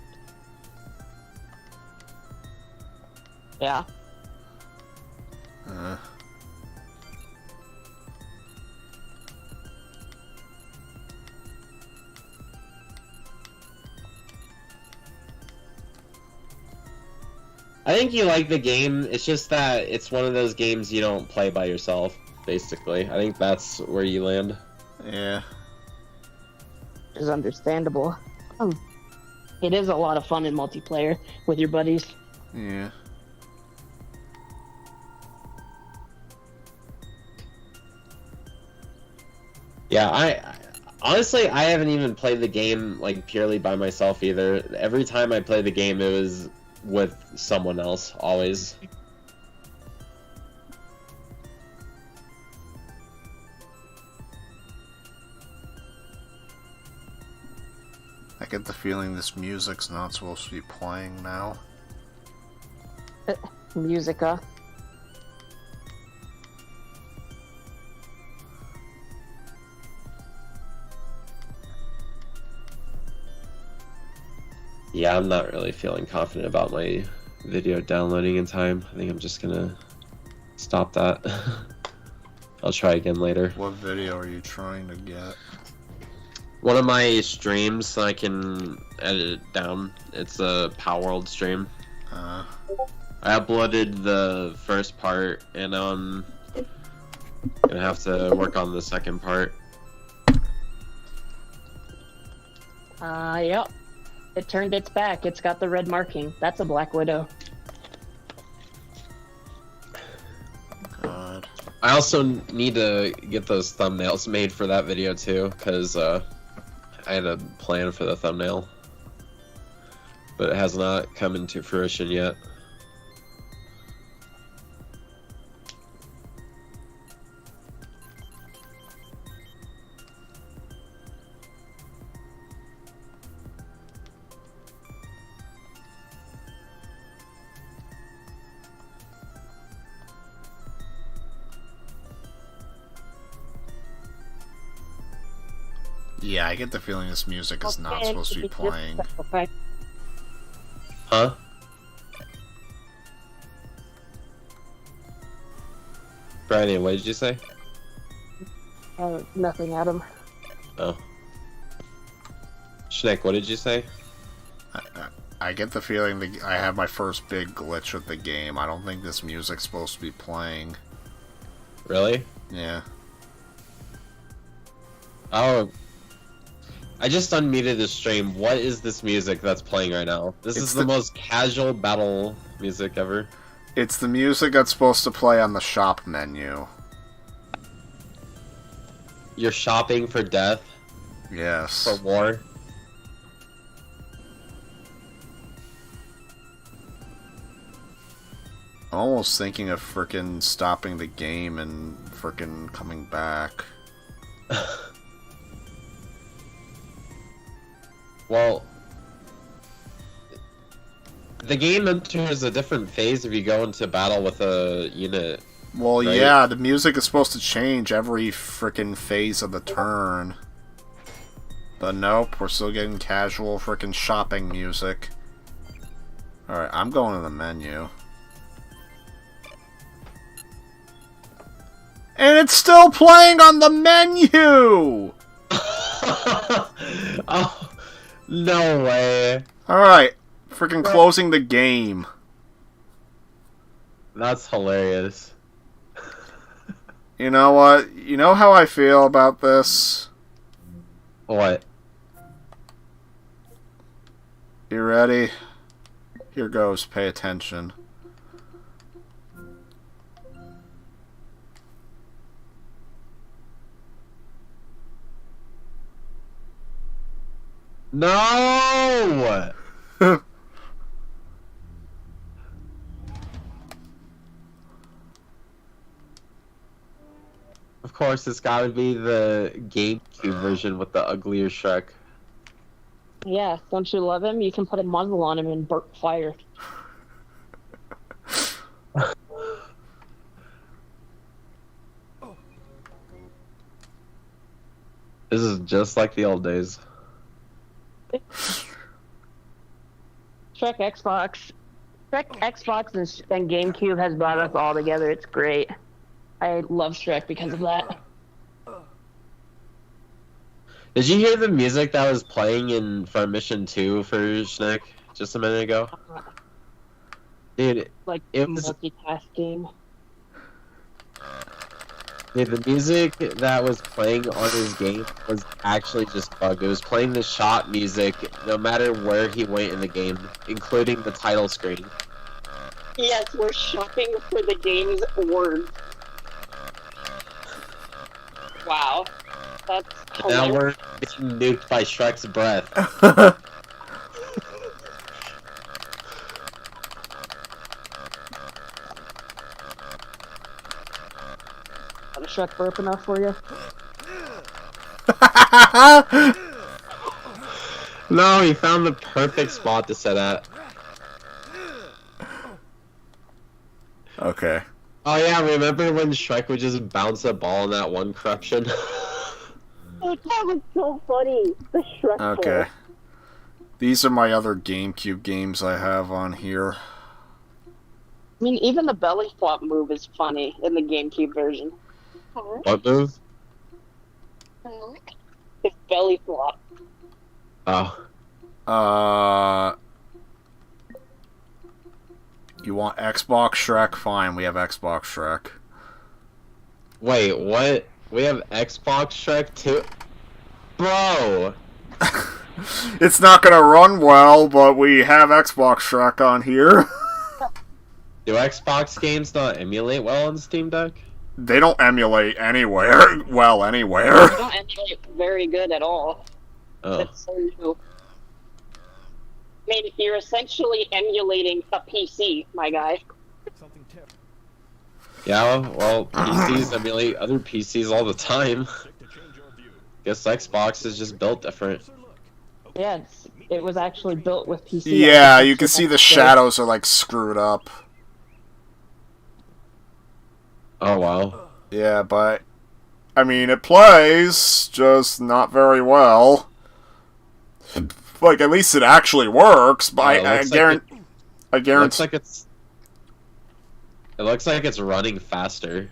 Yeah. I think you like the game, it's just that it's one of those games you don't play by yourself, basically. I think that's where you land. Yeah. Is understandable. It is a lot of fun in multiplayer with your buddies. Yeah. Yeah, I honestly I haven't even played the game like purely by myself either. Every time I play the game, it was with someone else, always. I get the feeling this music's not supposed to be playing now. Musica. Yeah, I'm not really feeling confident about my video downloading in time. I think I'm just gonna stop that. I'll try again later. What video are you trying to get? One of my streams, so I can edit it down. It's a Power World stream. I uploaded the first part, and I'm gonna have to work on the second part. Yep. It turned its back. It's got the red marking. That's a Black Widow. God. I also need to get those thumbnails made for that video too, because I had a plan for the thumbnail, but it has not come into fruition yet. Yeah, I get the feeling this music is not supposed to be playing. Huh? Brian, what did you say? Nothing, Adam. Oh. Schneck, what did you say? I get the feeling that I have my first big glitch with the game. I don't think this music's supposed to be playing. Really? Yeah. Oh. I just unmuted the stream. What is this music that's playing right now? This is the most casual battle music ever. It's the music that's supposed to play on the shop menu. You're shopping for death? Yes. For war? I'm almost thinking of frickin' stopping the game and frickin' coming back. Well, the game enters a different phase if you go into battle with a unit. Well, right? yeah, the music is supposed to change every frickin' phase of the turn. But nope, we're still getting casual frickin' shopping music. Alright, I'm going to the menu. And it's still playing on the menu! Oh, no way. Alright, freaking closing the game. That's hilarious. You know what? You know how I feel about this? What? You ready? Here goes, pay attention. No! No! Of course, it's gotta be the GameCube version with the uglier Shrek. Yeah, don't you love him? You can put a muzzle on him and burp fire. This is just like the old days. Shrek Xbox and GameCube has brought us all together. It's great. I love Shrek because of that. Did you hear the music that was playing in Front Mission 2 for Schnick just a minute ago? Dude, Like it was... multitasking. Dude, the music that was playing on his game was actually just bugged. It was playing the shot music no matter where he went in the game, including the title screen. Yes, we're shopping for the game's words. Wow. That's Now hilarious. we're being nuked by Shrek's breath. Is a Shrek burp enough for you? No, he found the perfect spot to set at. Okay. Oh yeah, remember when Shrek would just bounce a ball in that one corruption? Oh, that was so funny. The Shrek Okay. ball. These are my other GameCube games I have on here. I mean, even the belly flop move is funny in the GameCube version. What move? It's belly flop. Oh. You want Xbox Shrek? Fine, we have Xbox Shrek. Wait, what? We have Xbox Shrek too? Bro! It's not gonna run well, but we have Xbox Shrek on here. Do Xbox games not emulate well on Steam Deck? They don't emulate anywhere. Well, anywhere. They don't emulate very good at all. Oh. That's so new. I mean, you're essentially emulating a PC, my guy. Yeah, well, PCs emulate other PCs all the time. Guess Xbox is just built different. Yeah, it was actually built with PC. Yeah, you can see the shadows are like screwed up. Oh, wow. Yeah, but I mean, it plays, just not very well. Like, at least it actually works, but I guarantee... It looks like it's... It looks like it's running faster.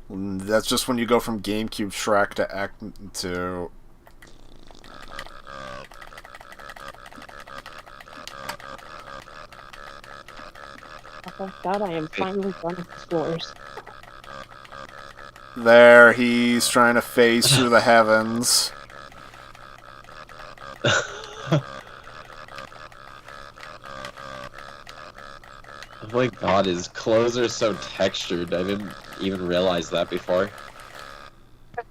That's just when you go from GameCube Shrek to... Oh, thank God, I am finally done with Explorers. There, he's trying to phase through the heavens. Oh my god, his clothes are so textured. I didn't even realize that before. It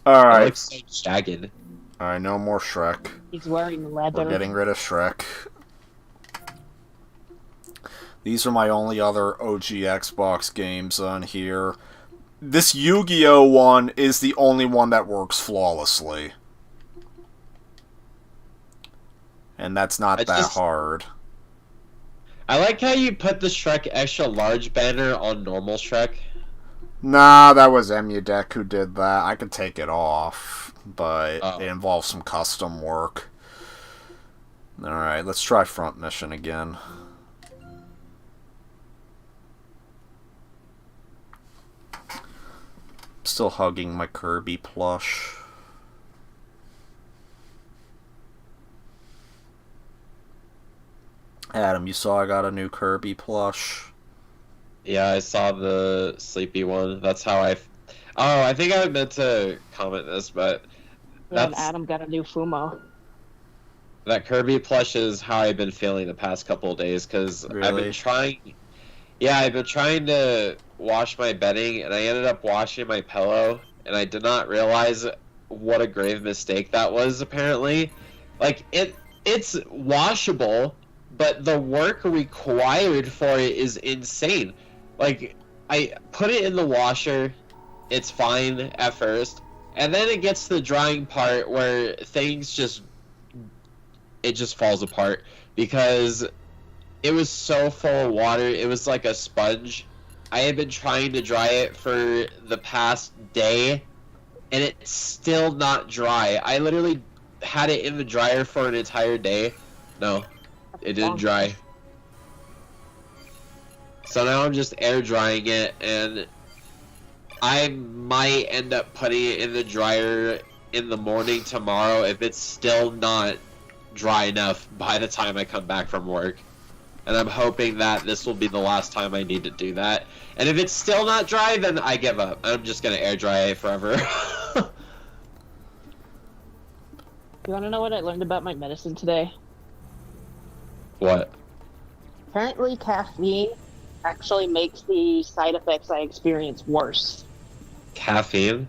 Alright. looks so jagged. Alright, no more Shrek. He's wearing leather. We're getting rid of Shrek. These are my only other OG Xbox games on here. This Yu-Gi-Oh! One is the only one that works flawlessly. And that's not that hard. I like how you put the Shrek extra large banner on normal Shrek. Nah, that was Emudeck who did that. I could take it off, but it involves some custom work. Alright, let's try Front Mission again. Still hugging my Kirby plush. Adam, you saw I got a new Kirby plush? Yeah, I saw the sleepy one. That's how I... Oh, I think I meant to comment this, but... Yeah, Adam got a new Fumo. That Kirby plush is how I've been feeling the past couple of days, because Really? I've been trying... Yeah, I've been trying to wash my bedding, and I ended up washing my pillow, and I did not realize what a grave mistake that was, apparently. Like, it's washable, but the work required for it is insane. Like, I put it in the washer, it's fine at first, and then it gets to the drying part where it just falls apart because it was so full of water. It was like a sponge. I had been trying to dry it for the past day, and it's still not dry. I literally had it in the dryer for an entire day. No, it didn't dry. So now I'm just air drying it, and I might end up putting it in the dryer in the morning tomorrow if it's still not dry enough by the time I come back from work. And I'm hoping that this will be the last time I need to do that. And if it's still not dry, then I give up. I'm just gonna air dry it forever. You want to know what I learned about my medicine today? What? Apparently, caffeine actually makes the side effects I experience worse. Caffeine?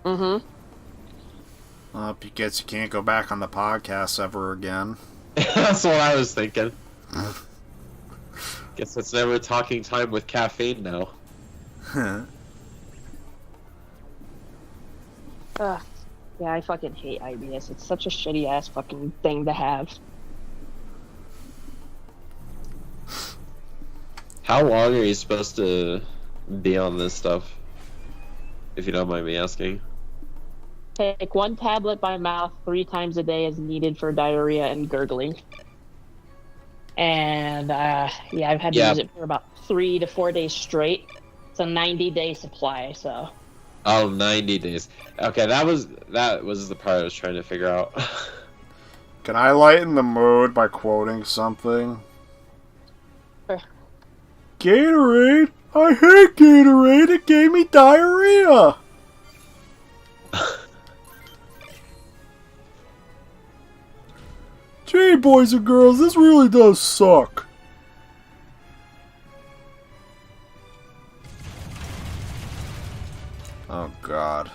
Mm-hmm. Well, because you can't go back on the podcast ever again. That's what I was thinking. Guess it's never talking time with caffeine now. Ugh. Yeah, I fucking hate IBS. It's such a shitty ass fucking thing to have. How long are you supposed to be on this stuff? If you don't mind me asking. Take 1 tablet by mouth 3 times a day as needed for diarrhea and gurgling. And, yeah, I've had to use it for about 3 to 4 days straight. It's a 90-day supply, so... Oh, 90 days. Okay, that was the part I was trying to figure out. Can I lighten the mood by quoting something? Sure. Gatorade? I hate Gatorade! It gave me diarrhea! Gee, boys and girls, this really does suck. Oh, God.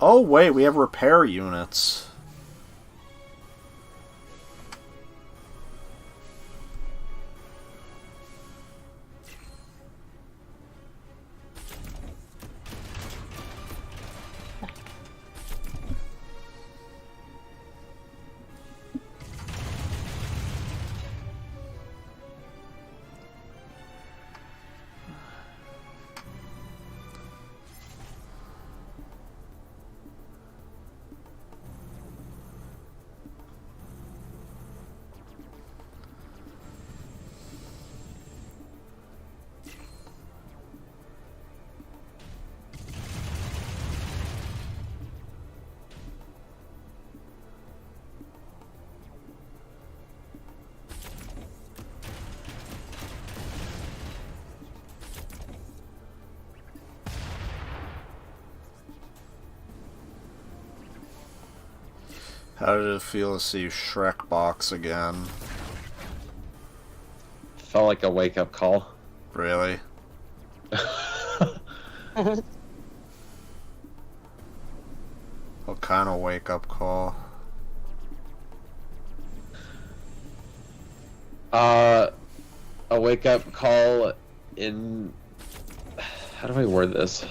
Oh, wait, we have repair units. How did it feel to see Shrek box again? Felt like a wake-up call. Really? What kind of wake-up call? A wake-up call in... How do I word this?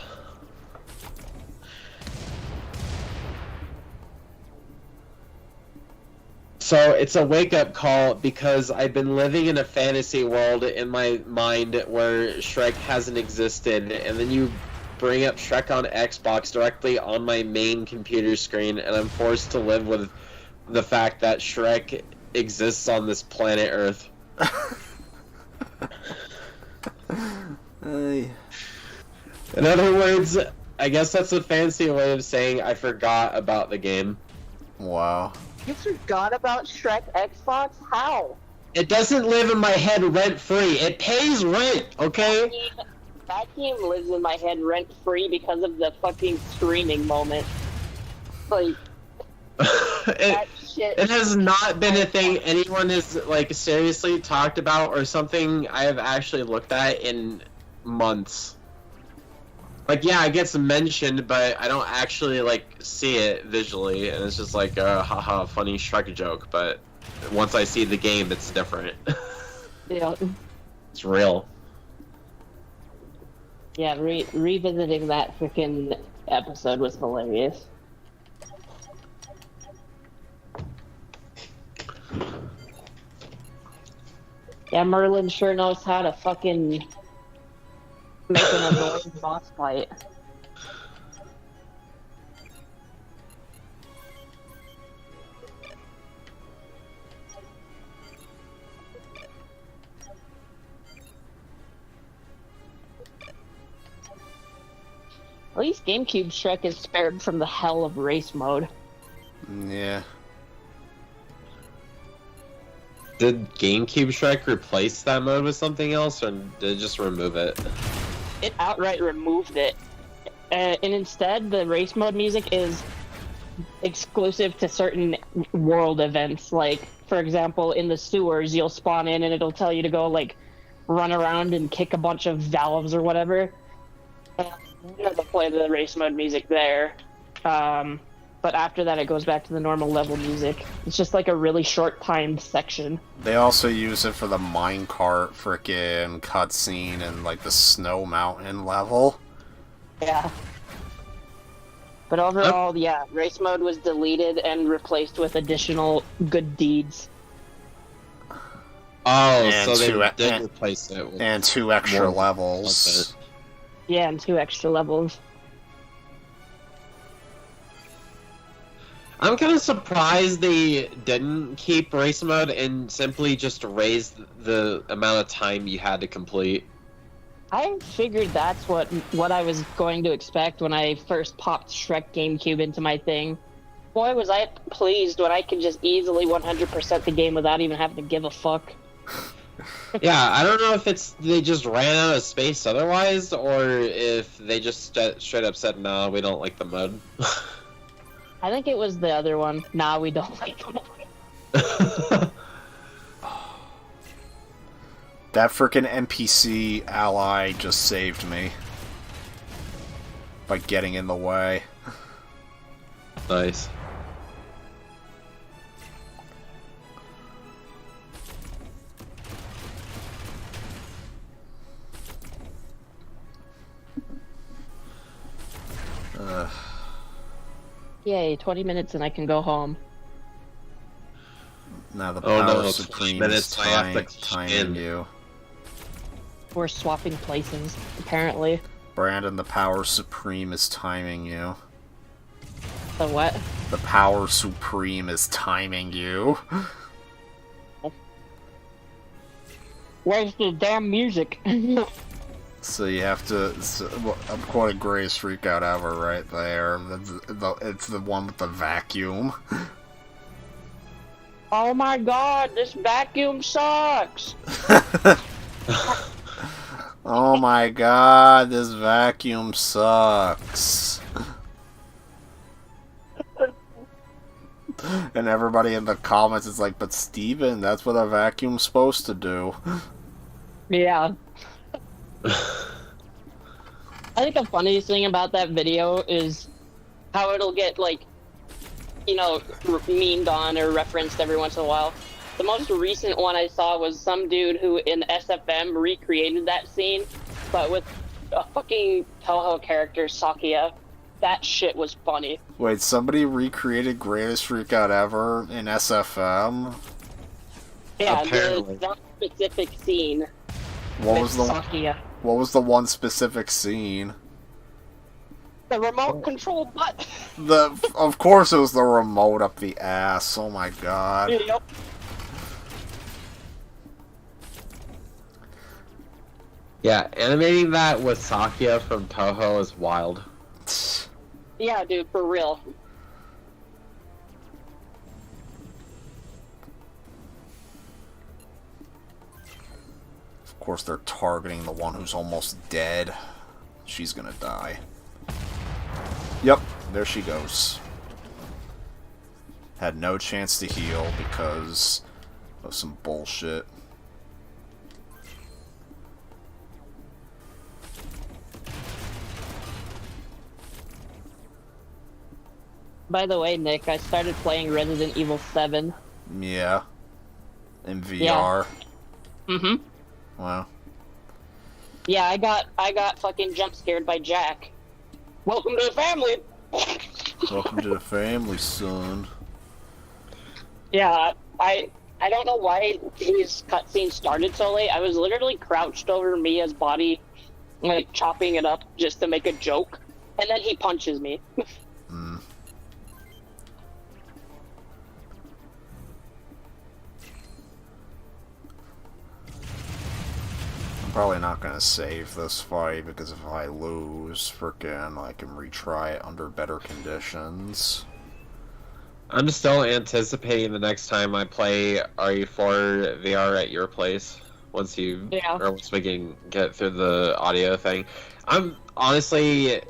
So it's a wake-up call because I've been living in a fantasy world in my mind where Shrek hasn't existed, and then you bring up Shrek on Xbox directly on my main computer screen, and I'm forced to live with the fact that Shrek exists on this planet Earth. In other words, I guess that's a fancy way of saying I forgot about the game. Wow. You forgot about Shrek Xbox? How? It doesn't live in my head rent-free. It pays rent, okay? That game lives in my head rent-free because of the fucking screaming moment. Like, it, shit. it has not been a thing anyone has like seriously talked about or something I have actually looked at in months. Like, yeah, it gets mentioned, but I don't actually like see it visually, and it's just like a haha funny Shrek joke. But once I see the game, it's different. Yeah. It's real. Yeah, revisiting that freaking episode was hilarious. Yeah, Merlin sure knows how to fucking make an annoying boss fight. At least GameCube Shrek is spared from the hell of race mode. Yeah. Did GameCube Shrek replace that mode with something else, or did it just remove it? It outright removed it. And instead, the race mode music is exclusive to certain world events. Like, for example, in the sewers, you'll spawn in and it'll tell you to go, like, run around and kick a bunch of valves or whatever. And you have to play the race mode music there. But after that, it goes back to the normal level music. It's just like a really short timed section. They also use it for the minecart frickin' cutscene and like the snow mountain level. Yeah. But overall, yeah, race mode was deleted and replaced with additional good deeds. Oh, And so they did and- replace it with And 2 extra more levels. content. Yeah, and 2 extra levels. I'm kind of surprised they didn't keep race mode and simply just raise the amount of time you had to complete. I figured that's what I was going to expect when I first popped Shrek GameCube into my thing. Boy, was I pleased when I could just easily 100% the game without even having to give a fuck. Yeah, I don't know if they just ran out of space otherwise, or if they just straight up said, no, we don't like the mode. I think it was the other one. Nah, we don't like them. That frickin' NPC ally just saved me. By getting in the way. Nice. Yay, 20 minutes and I can go home. Now the Oh, power no, supreme 20 is minutes, I have to timing in. you. We're swapping places, apparently. Brandon, the power supreme is timing you. The what? The power supreme is timing you. Where's the damn music? So you have to. I'm quoting Greatest Freakout Ever right there. It's the one with the vacuum. Oh my god, this vacuum sucks! Oh my god, this vacuum sucks. And everybody in the comments is like, but Steven, that's what a vacuum's supposed to do. Yeah. I think the funniest thing about that video is how it'll get, like, you know, memed on or referenced every once in a while. The most recent one I saw was some dude who in SFM recreated that scene, but with a fucking Toho character, Sakia. That shit was funny. Wait, somebody recreated Greatest Freakout Ever in SFM? Yeah, Apparently. the one specific scene What with was the Sakia. What was the one specific scene? The remote control button. Of course it was the remote up the ass. Oh my god. Yep. Yeah, animating that with Sakia from Toho is wild. Yeah, dude, for real. Of course they're targeting the one who's almost dead. She's gonna die. Yep, there she goes. Had no chance to heal because of some bullshit. By the way, Nick, I started playing Resident Evil 7. Yeah. In VR. Yeah. Mm-hmm. Wow. Yeah, I got fucking jump scared by Jack. Welcome to the family! Welcome to the family, son. Yeah, I don't know why his cutscene started so late. I was literally crouched over Mia's body, like chopping it up just to make a joke, and then he punches me. Mm. I'm probably not gonna save this fight because if I lose, frickin' I can retry it under better conditions. I'm still anticipating the next time I play RE4 VR at your place. Once you, or once we can get through the audio thing. I'm honestly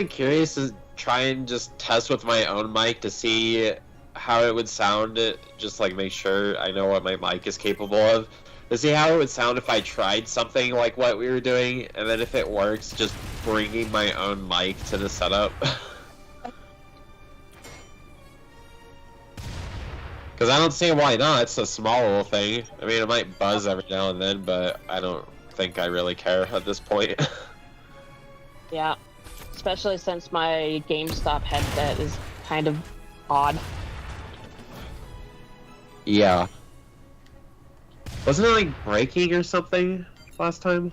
curious to try and just test with my own mic to see how it would sound. Just like make sure I know what my mic is capable of. To see how it would sound if I tried something like what we were doing, and then if it works, just bringing my own mic to the setup. Because I don't see why not. It's a small little thing. I mean, it might buzz every now and then, but I don't think I really care at this point. Yeah, especially since my GameStop headset is kind of odd. Yeah. Wasn't it like breaking or something last time?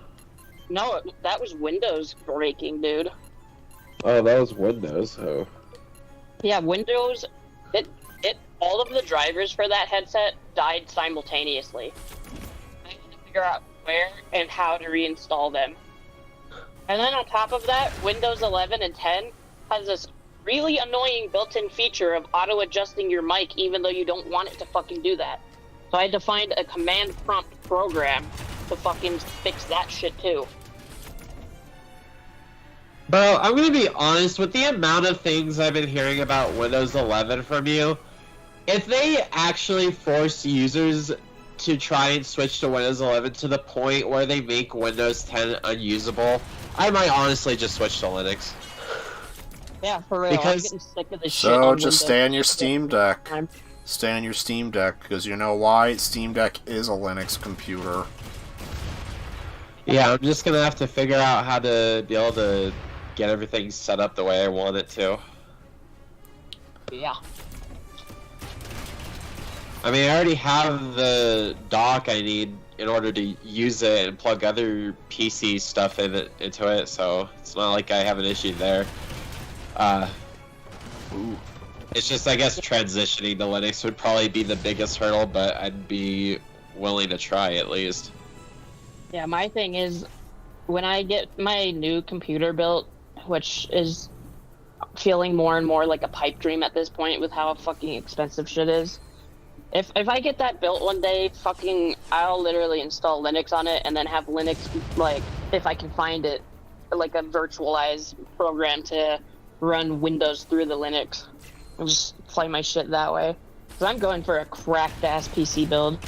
No, that was Windows breaking, dude. Oh, that was Windows. Oh. Yeah, Windows. All of the drivers for that headset died simultaneously. I had to figure out where and how to reinstall them. And then on top of that, Windows 11 and 10 has this really annoying built-in feature of auto-adjusting your mic even though you don't want it to fucking do that. So I had to find a command prompt program to fucking fix that shit too. Bro, I'm gonna be honest, with the amount of things I've been hearing about Windows 11 from you, if they actually force users to try and switch to Windows 11 to the point where they make Windows 10 unusable, I might honestly just switch to Linux. Yeah, for real. I'm getting sick of this shit. So just stay on your Steam Deck. Stay on your Steam Deck, because you know why? Steam Deck is a Linux computer. Yeah, I'm just gonna have to figure out how to be able to get everything set up the way I want it to. Yeah. I mean, I already have the dock I need in order to use it and plug other PC stuff into it, so it's not like I have an issue there. It's just, I guess, transitioning to Linux would probably be the biggest hurdle, but I'd be willing to try at least. Yeah, my thing is, when I get my new computer built, which is feeling more and more like a pipe dream at this point with how fucking expensive shit is, if I get that built one day, fucking, I'll literally install Linux on it and then have Linux, like, if I can find it, like a virtualized program to run Windows through the Linux. And just play my shit that way. Because I'm going for a cracked-ass PC build.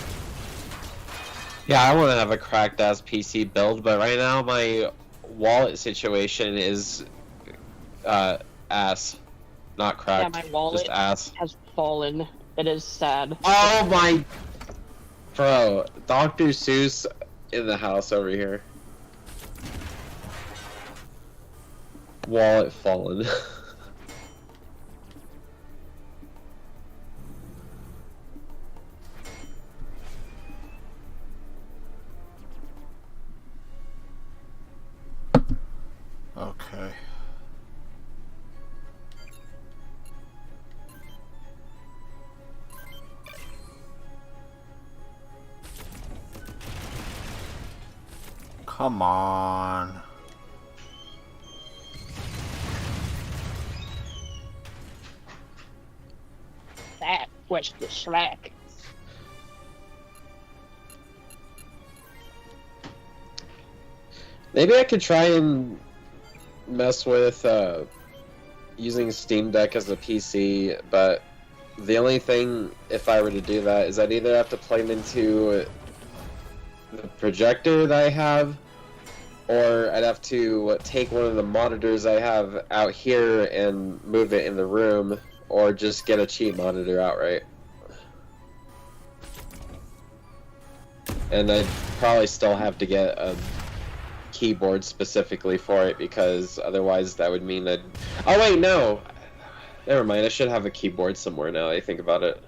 Yeah, I want to have a cracked-ass PC build, but right now my wallet situation is, ass. Not cracked, yeah, my wallet just ass. has fallen. It is sad. Oh my... Bro, Dr. Seuss in the house over here. Wallet fallen. Okay. Come on. That was the slack. Maybe I could try and mess with using Steam Deck as a PC, but The only thing, if I were to do that, is I'd either have to plug it into the projector that I have, or I'd have to take one of the monitors I have out here and move it in the room, or just get a cheap monitor outright. And I'd probably still have to get a keyboard specifically for it, because otherwise that would mean I'd... Oh wait, no! Never mind, I should have a keyboard somewhere now that I think about it.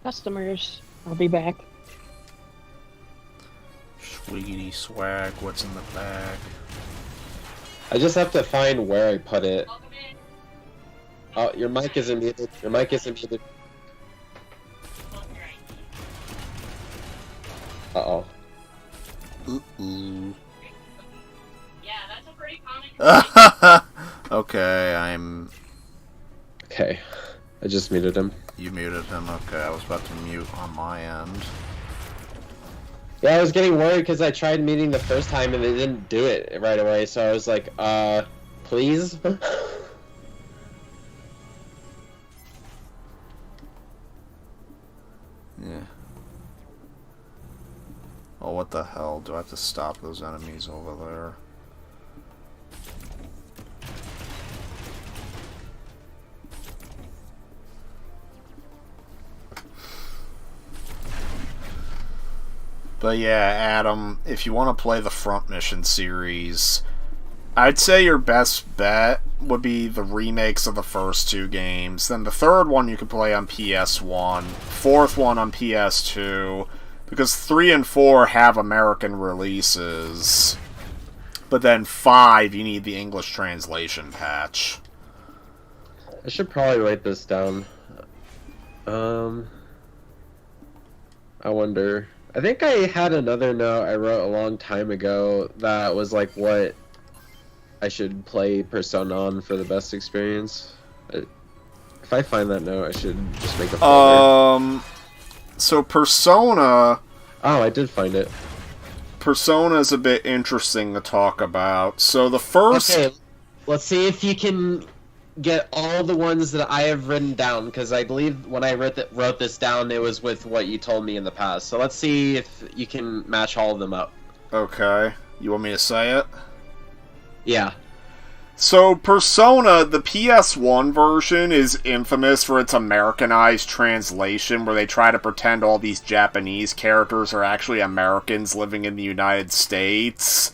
Customers, I'll be back. Sweetie swag, what's in the bag? I just have to find where I put it. Oh, your mic isn't muted. Your mic isn't muted. Uh-oh. Ooh. Yeah, that's a pretty common. Okay, I'm... Okay. I just muted him. You muted him, okay. I was about to mute on my end. Yeah, I was getting worried because I tried muting the first time and they didn't do it right away, so I was like, please? Yeah. Oh, what the hell? Do I have to stop those enemies over there? But yeah, Adam, if you want to play the Front Mission series, I'd say your best bet would be the remakes of the first two games. Then the third one you could play on PS1, fourth one on PS2, because 3 and 4 have American releases. But then 5, you need the English translation patch. I should probably write this down. I wonder... I think I had another note I wrote a long time ago that was like what I should play Persona on for the best experience. If I find that note, I should just make a folder. So Persona... Oh, I did find it. Persona is a bit interesting to talk about. So the first... Okay, let's see if you can get all the ones that I have written down, because I believe when I wrote this down, it was with what you told me in the past. So let's see if you can match all of them up. Okay. You want me to say it? Yeah. So, Persona, the PS1 version, is infamous for its Americanized translation, where they try to pretend all these Japanese characters are actually Americans living in the United States.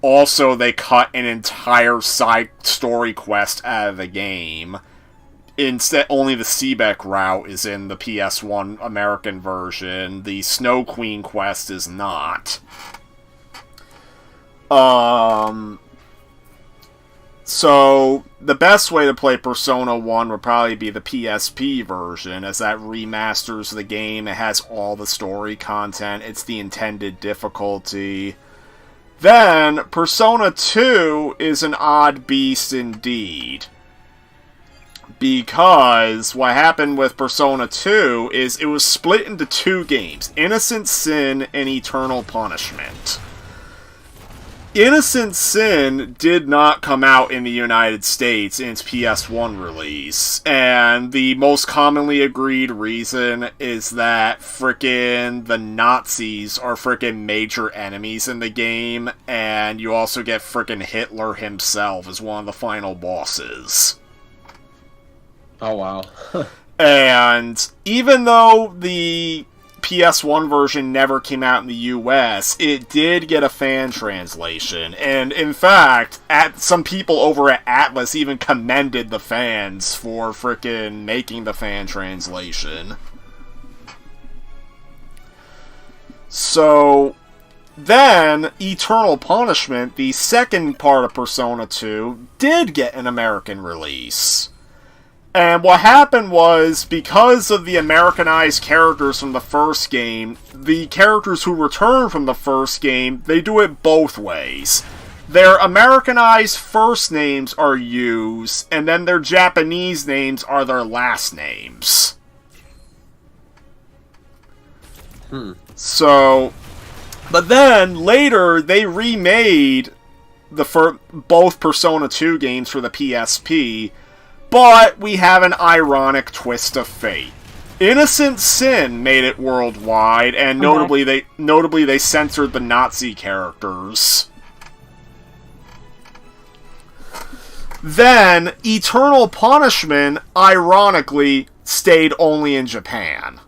Also, they cut an entire side story quest out of the game. Instead, only the Seebeck route is in the PS1 American version. The Snow Queen quest is not. So, the best way to play Persona 1 would probably be the PSP version, as that remasters the game. It has all the story content. It's the intended difficulty. Then, Persona 2 is an odd beast indeed. Because what happened with Persona 2 is it was split into two games, Innocent Sin and Eternal Punishment. Innocent Sin did not come out in the United States in its PS1 release, and the most commonly agreed reason is that frickin' the Nazis are frickin' major enemies in the game, and you also get frickin' Hitler himself as one of the final bosses. Oh, wow. And even though the PS1 version never came out in the US, it did get a fan translation. And in fact, some people over at Atlas even commended the fans for frickin' making the fan translation. So, then, Eternal Punishment, the second part of Persona 2, did get an American release. And what happened was, because of the Americanized characters from the first game, the characters who return from the first game, they do it both ways. Their Americanized first names are used, and then their Japanese names are their last names. So, but then, later, they remade both Persona 2 games for the PSP, But we have an ironic twist of fate. Innocent Sin made it worldwide, and notably they censored the Nazi characters. Then, Eternal Punishment, ironically, stayed only in Japan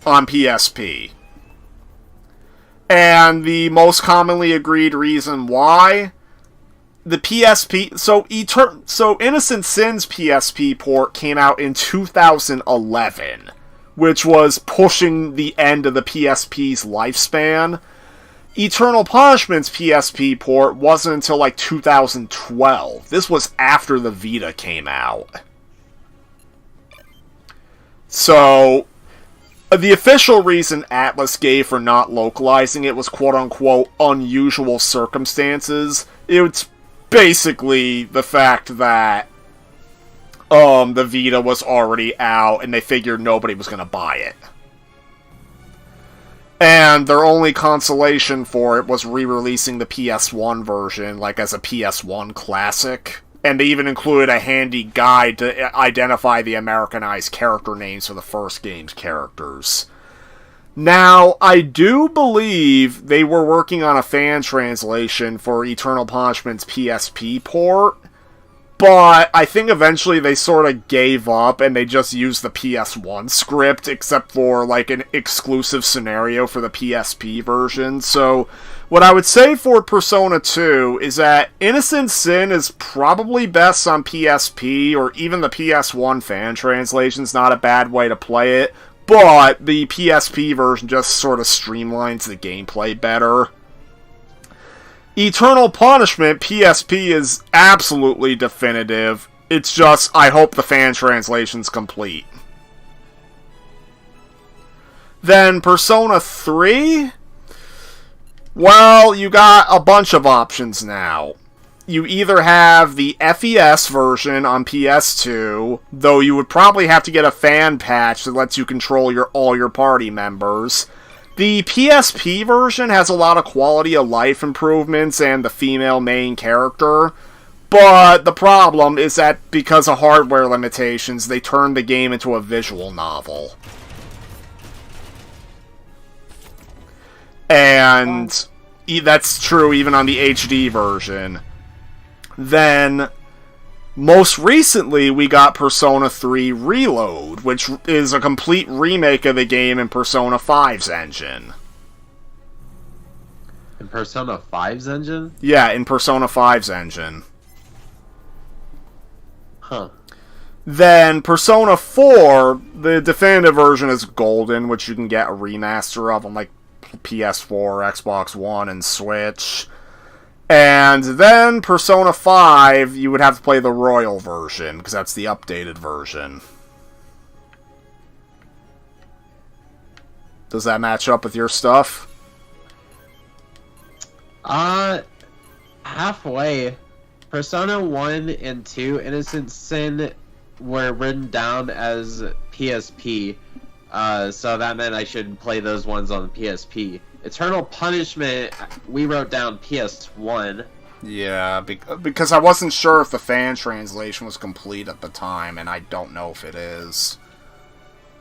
on PSP. And the most commonly agreed reason why, the PSP... So Innocent Sin's PSP port came out in 2011, which was pushing the end of the PSP's lifespan. Eternal Punishment's PSP port wasn't until like 2012. This was after the Vita came out. So, the official reason Atlus gave for not localizing it was quote-unquote unusual circumstances. It's basically the fact that the Vita was already out and they figured nobody was going to buy it. And their only consolation for it was re-releasing the PS1 version, like as a PS1 classic. And they even included a handy guide to identify the Americanized character names for the first game's characters. Now, I do believe they were working on a fan translation for Eternal Punishment's PSP port, but I think eventually they sort of gave up and they just used the PS1 script, except for like an exclusive scenario for the PSP version. So, what I would say for Persona 2 is that Innocent Sin is probably best on PSP, or even the PS1 fan translation's not a bad way to play it, but the PSP version just sort of streamlines the gameplay better. Eternal Punishment PSP is absolutely definitive. It's just, I hope the fan translation's complete. Then Persona 3? Well, you got a bunch of options now. You either have the FES version on PS2, though you would probably have to get a fan patch that lets you control all your party members. The PSP version has a lot of quality of life improvements and the female main character, but the problem is that because of hardware limitations, they turned the game into a visual novel. And that's true even on the HD version. Then, most recently, we got Persona 3 Reload, which is a complete remake of the game in Persona 5's engine. In Persona 5's engine? Yeah, in Persona 5's engine. Huh. Then, Persona 4, the definitive version is Golden, which you can get a remaster of on, like, PS4, Xbox One, and Switch. And then Persona 5, you would have to play the Royal version, because that's the updated version. Does that match up with your stuff? Halfway. Persona 1 and 2, Innocent Sin, were written down as PSP. So that meant I should play those ones on the PSP. Eternal Punishment, we wrote down PS1. Yeah, because I wasn't sure if the fan translation was complete at the time, and I don't know if it is.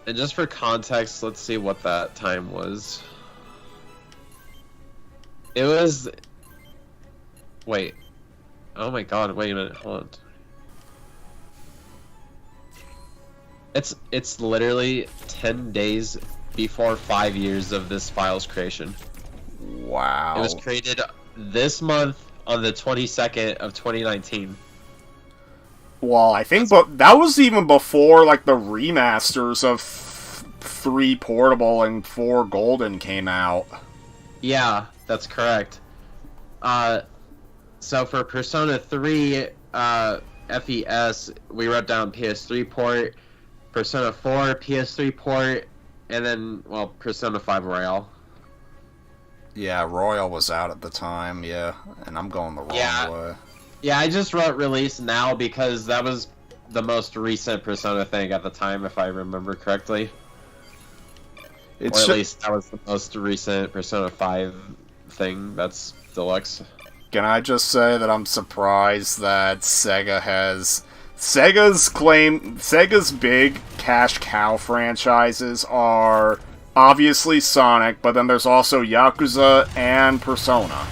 And just for context, let's see what that time was. It was... Wait. Oh my god, wait a minute, hold on. It's literally 10 days before 5 years of this file's creation. Wow. It was created this month on the 22nd of 2019. Well, I think that was even before, like, the remasters of 3 Portable and 4 Golden came out. Yeah, that's correct. So for Persona 3 FES, we wrote down PS3 port, Persona 4 PS3 port, and then, well, Persona 5 Royal. Yeah, Royal was out at the time, yeah, and I'm going the wrong way. Yeah, I just wrote release now because that was the most recent Persona thing at the time, if I remember correctly. Or at least that was the most recent Persona 5 thing that's deluxe. Can I just say that I'm surprised that Sega has Sega's big cash cow franchises are obviously Sonic, but then there's also Yakuza and Persona.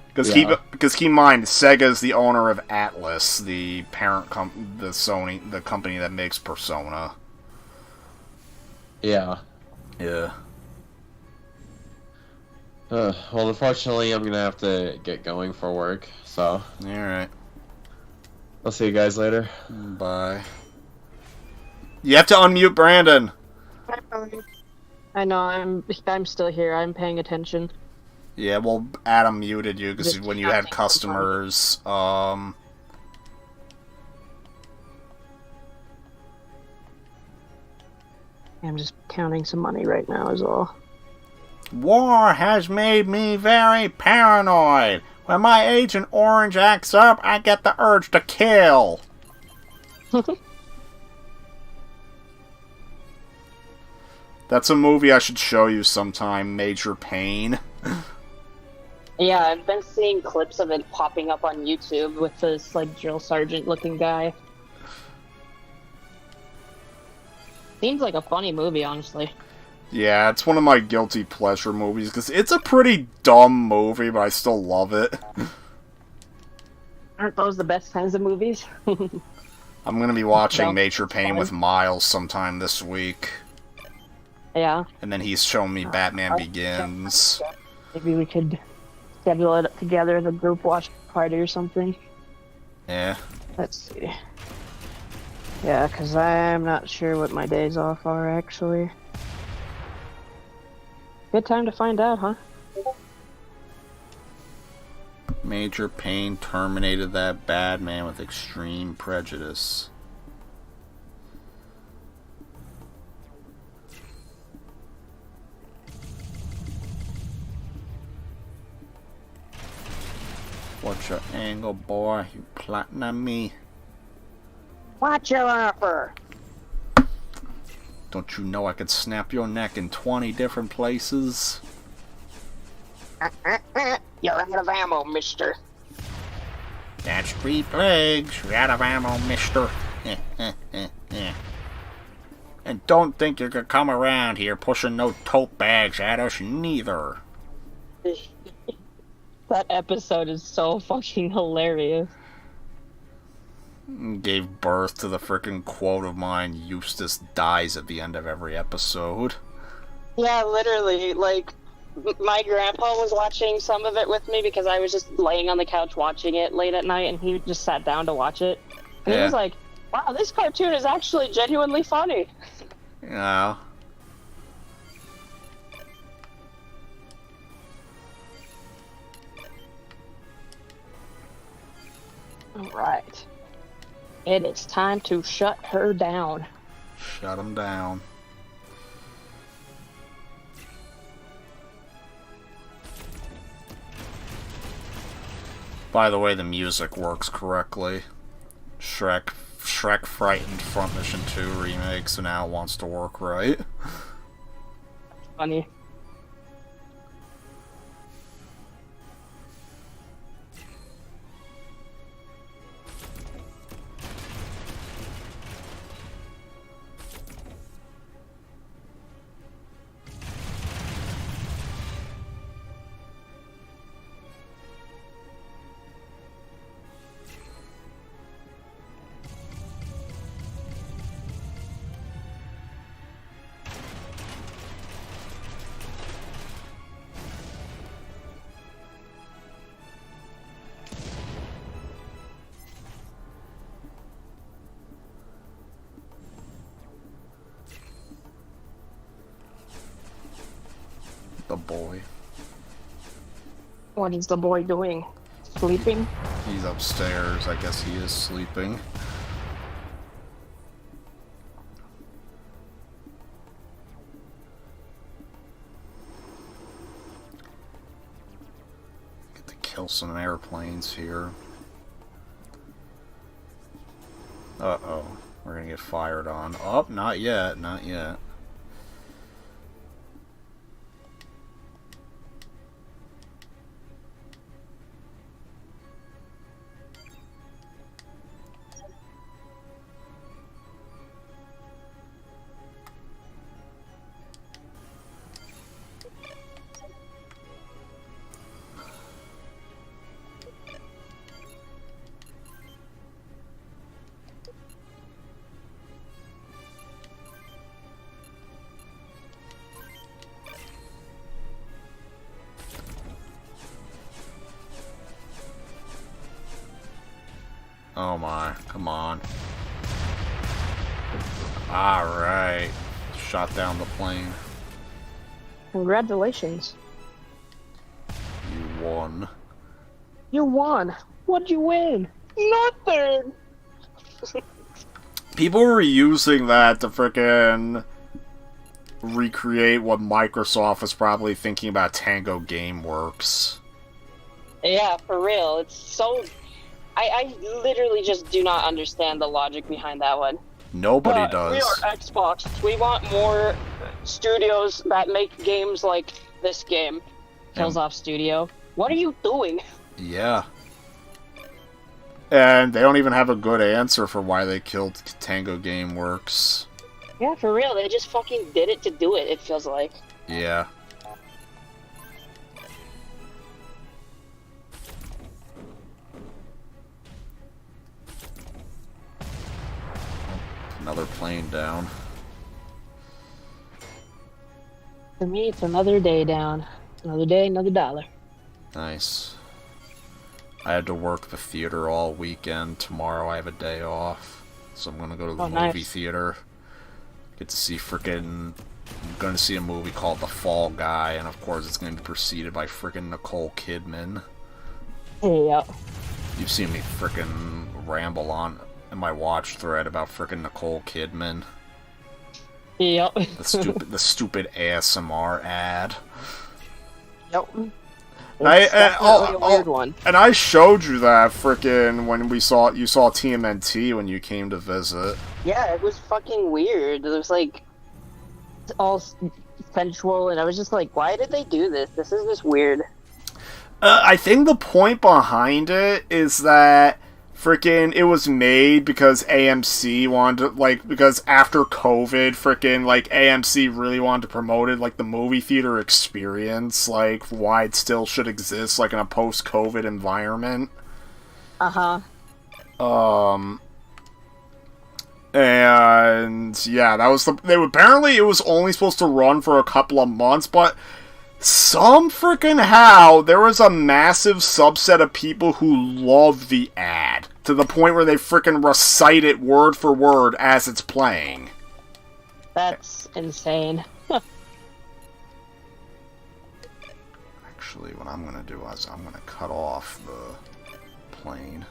Because keep in mind, Sega is the owner of Atlas, the parent the company that makes Persona. Yeah. Yeah. Well, unfortunately, I'm gonna have to get going for work, so... Alright. I'll see you guys later. Bye. You have to unmute Brandon! I know, I'm still here. I'm paying attention. Yeah, well, Adam muted you, because when you had customers, I'm just counting some money right now is all. War has made me very paranoid. When my Agent Orange acts up, I get the urge to kill. That's a movie I should show you sometime, Major Pain. Yeah, I've been seeing clips of it popping up on YouTube with this, like, drill sergeant looking guy. Seems like a funny movie, honestly. Yeah, it's one of my guilty pleasure movies, because it's a pretty dumb movie, but I still love it. Aren't those the best kinds of movies? I'm gonna be watching Major Pain with Miles sometime this week. Yeah. And then he's showing me Batman Begins. Maybe we could schedule it together as a group watch party or something. Yeah. Let's see. Yeah, because I'm not sure what my days off are, actually. Good time to find out, huh? Major Pain terminated that bad man with extreme prejudice. What's your angle, boy? You plotting on me? Watch your offer! Don't you know I could snap your neck in 20 different places? You're out of ammo, mister. That's 3 plagues. You're out of ammo, mister. And don't think you could come around here pushing no tote bags at us, neither. That episode is so fucking hilarious. Gave birth to the frickin' quote of mine, Eustace dies at the end of every episode. Yeah, literally, like, my grandpa was watching some of it with me because I was just laying on the couch watching it late at night, and he just sat down to watch it. And he was like, wow, this cartoon is actually genuinely funny. Yeah. Alright. It is time to shut her down. Shut him down. By the way, the music works correctly. Shrek frightened Front Mission 2 remake, so now it wants to work right. Funny. The boy. What is the boy doing? Sleeping? He's upstairs. I guess he is sleeping. Get to kill some airplanes here. Uh-oh. We're gonna get fired on. Oh, not yet. Not yet. Oh my, come on. Alright. Shot down the plane. Congratulations. You won. You won. What'd you win? Nothing! People were using that to frickin' recreate what Microsoft was probably thinking about Tango Gameworks. Yeah, for real. It's so... I literally just do not understand the logic behind that one. Nobody does. We are Xbox. We want more studios that make games like this game. Kills Off Studio. What are you doing? Yeah. And they don't even have a good answer for why they killed Tango Gameworks. Yeah, for real. They just fucking did it to do it, it feels like. Yeah. Another plane down. For me, it's another day down. Another day, another dollar. Nice. I had to work the theater all weekend. Tomorrow I have a day off. So I'm gonna go to the movie theater. Get to see frickin'... I'm gonna see a movie called The Fall Guy, and of course it's gonna be preceded by frickin' Nicole Kidman. Yeah. You've seen me frickin' ramble on in my watch thread about frickin' Nicole Kidman. Yep. The stupid ASMR ad. Yep. A weird one. And I showed you that frickin' when you saw TMNT when you came to visit. Yeah, it was fucking weird. It was like all sensual, and I was just like, why did they do this? This is just weird. I think the point behind it is that frickin' it was made because AMC wanted to, because after COVID, frickin' AMC really wanted to promote it, the movie theater experience, why it still should exist, in a post-COVID environment. Uh-huh. And yeah, that was apparently it was only supposed to run for a couple of months, but some frickin' how there was a massive subset of people who loved the ad to the point where they frickin' recite it word for word as it's playing. That's insane. Actually, what I'm gonna do is I'm gonna cut off the plane.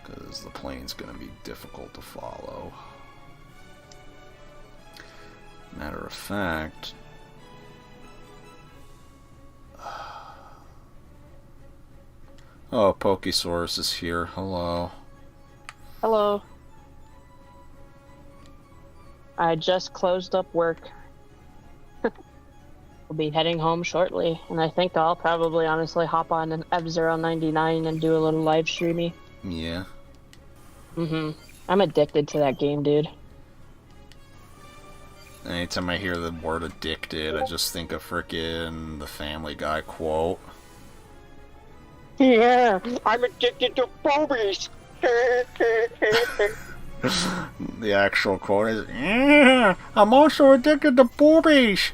Because the plane's gonna be difficult to follow. Matter of fact... Oh, Pokesaurus is here. Hello. Hello. I just closed up work. We'll be heading home shortly, and I think I'll probably honestly hop on an F-Zero 99 and do a little live streamy. Yeah. Mm-hmm. I'm addicted to that game, dude. Anytime I hear the word addicted, I just think of frickin' the Family Guy quote. Yeah, I'm addicted to boobies. The actual quote is, yeah, I'm also addicted to boobies.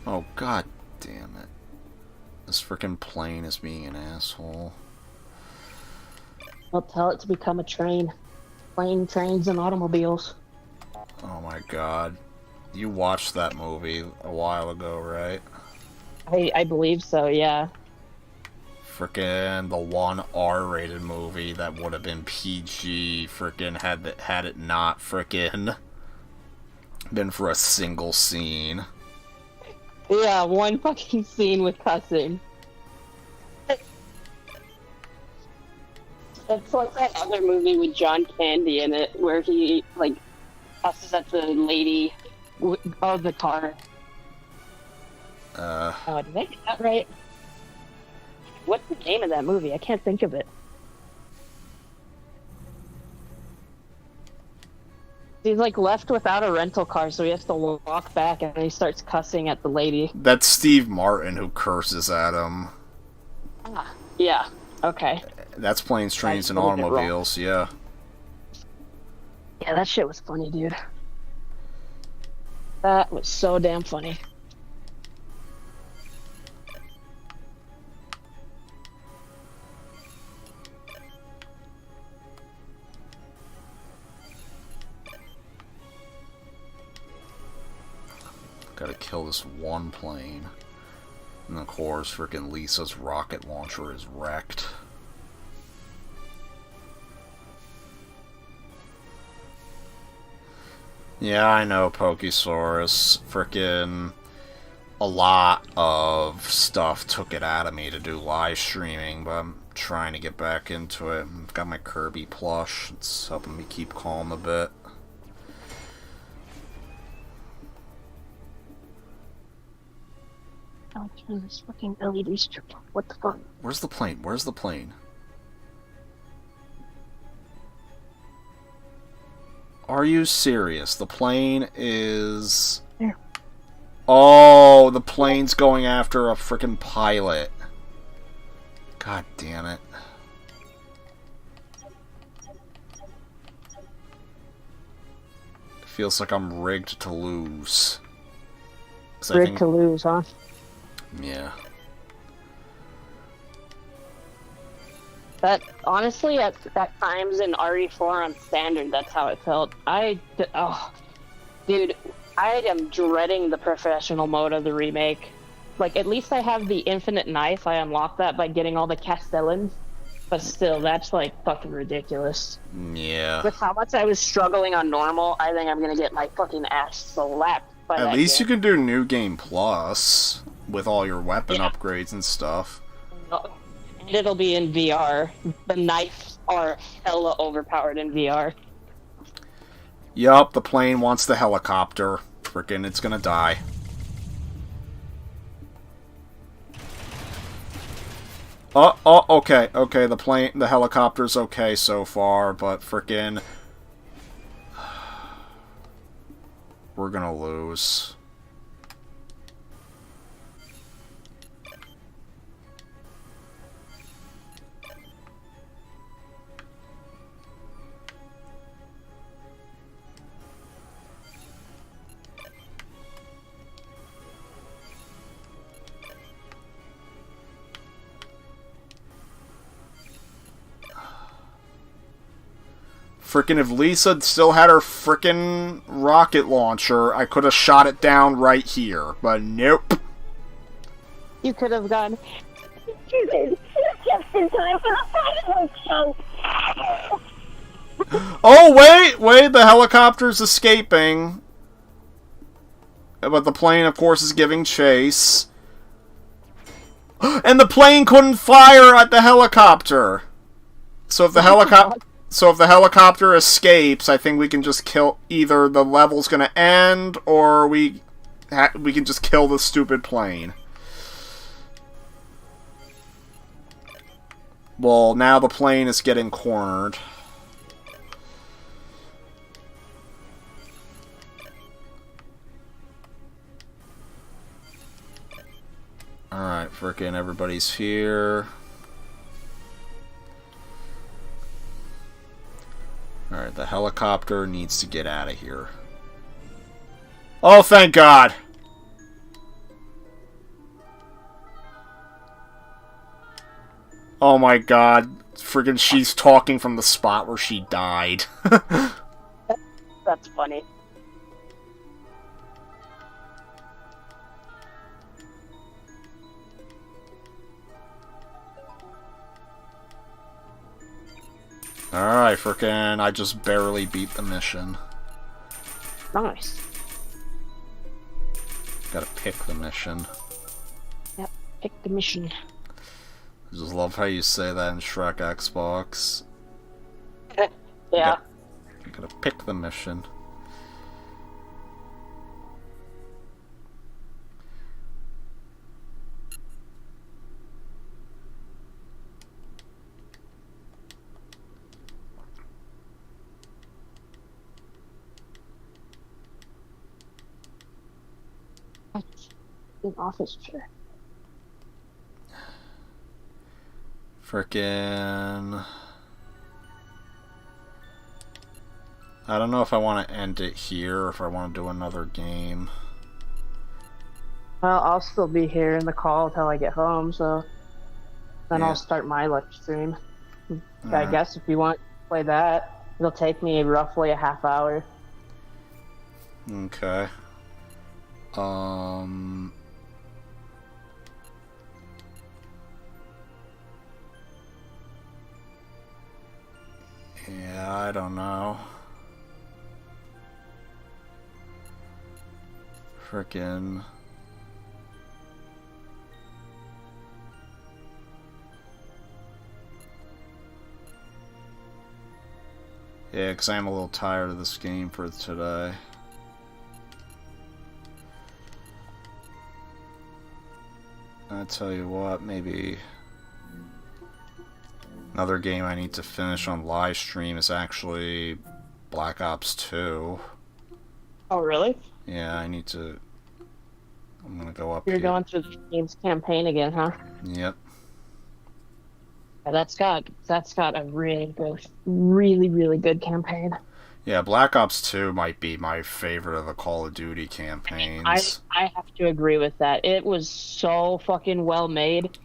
Oh, god damn it. This frickin' plane is being an asshole. I'll tell it to become a train. Plane, trains, and automobiles. Oh my god. You watched that movie a while ago, right? I believe so, yeah. Frickin' the one R-rated movie that would have been PG, frickin' had it not frickin' been for a single scene. Yeah, one fucking scene with cussing. It's like that other movie with John Candy in it, where he, cusses at the lady of the car. Oh, did I get that right? What's the name of that movie? I can't think of it. He's left without a rental car, so he has to walk back, and he starts cussing at the lady. That's Steve Martin who curses at him. Ah, yeah. Okay. That's Planes, Trains, and Automobiles, yeah. Yeah, that shit was funny, dude. That was so damn funny. Gotta kill this one plane. And of course, freaking Lisa's rocket launcher is wrecked. Yeah, I know, Pokesaurus. Frickin' a lot of stuff took it out of me to do live streaming, but I'm trying to get back into it. I've got my Kirby plush. It's helping me keep calm a bit. I'll turn this fucking LED strip off. What the fuck? Where's the plane? Where's the plane? Are you serious? The plane is... There. Oh, the plane's going after a frickin' pilot. God damn it. It feels like I'm rigged to lose. Rigged to lose, huh? Yeah. That, honestly, at times in RE4 on standard, that's how it felt. Dude, I am dreading the professional mode of the remake. Like, at least I have the infinite knife. I unlocked that by getting all the castellans. But still, that's, like, fucking ridiculous. Yeah. With how much I was struggling on normal, I think I'm gonna get my fucking ass slapped by that At least game. you can do New Game Plus with all your weapon upgrades and stuff. And it'll be in VR. The knives are hella overpowered in VR. Yup, the plane wants the helicopter. Frickin' it's gonna die. Oh, okay, the helicopter's okay so far, but frickin' we're gonna lose. Frickin' if Lisa still had her frickin' rocket launcher, I could have shot it down right here. But nope. You could have gone. Just in time for the fireworks show. Oh, wait, the helicopter's escaping. But the plane, of course, is giving chase. And the plane couldn't fire at the helicopter. So if the helicopter escapes, I think we can just kill... Either the level's gonna end, or we can just kill the stupid plane. Well, now the plane is getting cornered. Alright, frickin' everybody's here. Alright, the helicopter needs to get out of here. Oh, thank God! Oh my God. Friggin' she's talking from the spot where she died. That's funny. Alright, frickin', I just barely beat the mission. Nice. Gotta pick the mission. Yep, pick the mission. I just love how you say that in Shrek Xbox. Yeah. You gotta pick the mission. An office chair. Frickin'... I don't know if I want to end it here or if I want to do another game. Well, I'll still be here in the call until I get home, so then Yeah. I'll start my live stream. I Alright. guess if you want to play that, it'll take me roughly a half hour. Okay. Um... Yeah, I don't know. Frickin'... Yeah, because I'm a little tired of this game for today. I tell you what, maybe another game I need to finish on live stream is actually Black Ops 2. Oh, really? Yeah, I need to... I'm gonna go up You're here. going through the game's campaign again, huh? Yep. Yeah, that's got a really good campaign. Yeah, Black Ops 2 might be my favorite of the Call of Duty campaigns. I have to agree with that. It was so fucking well made,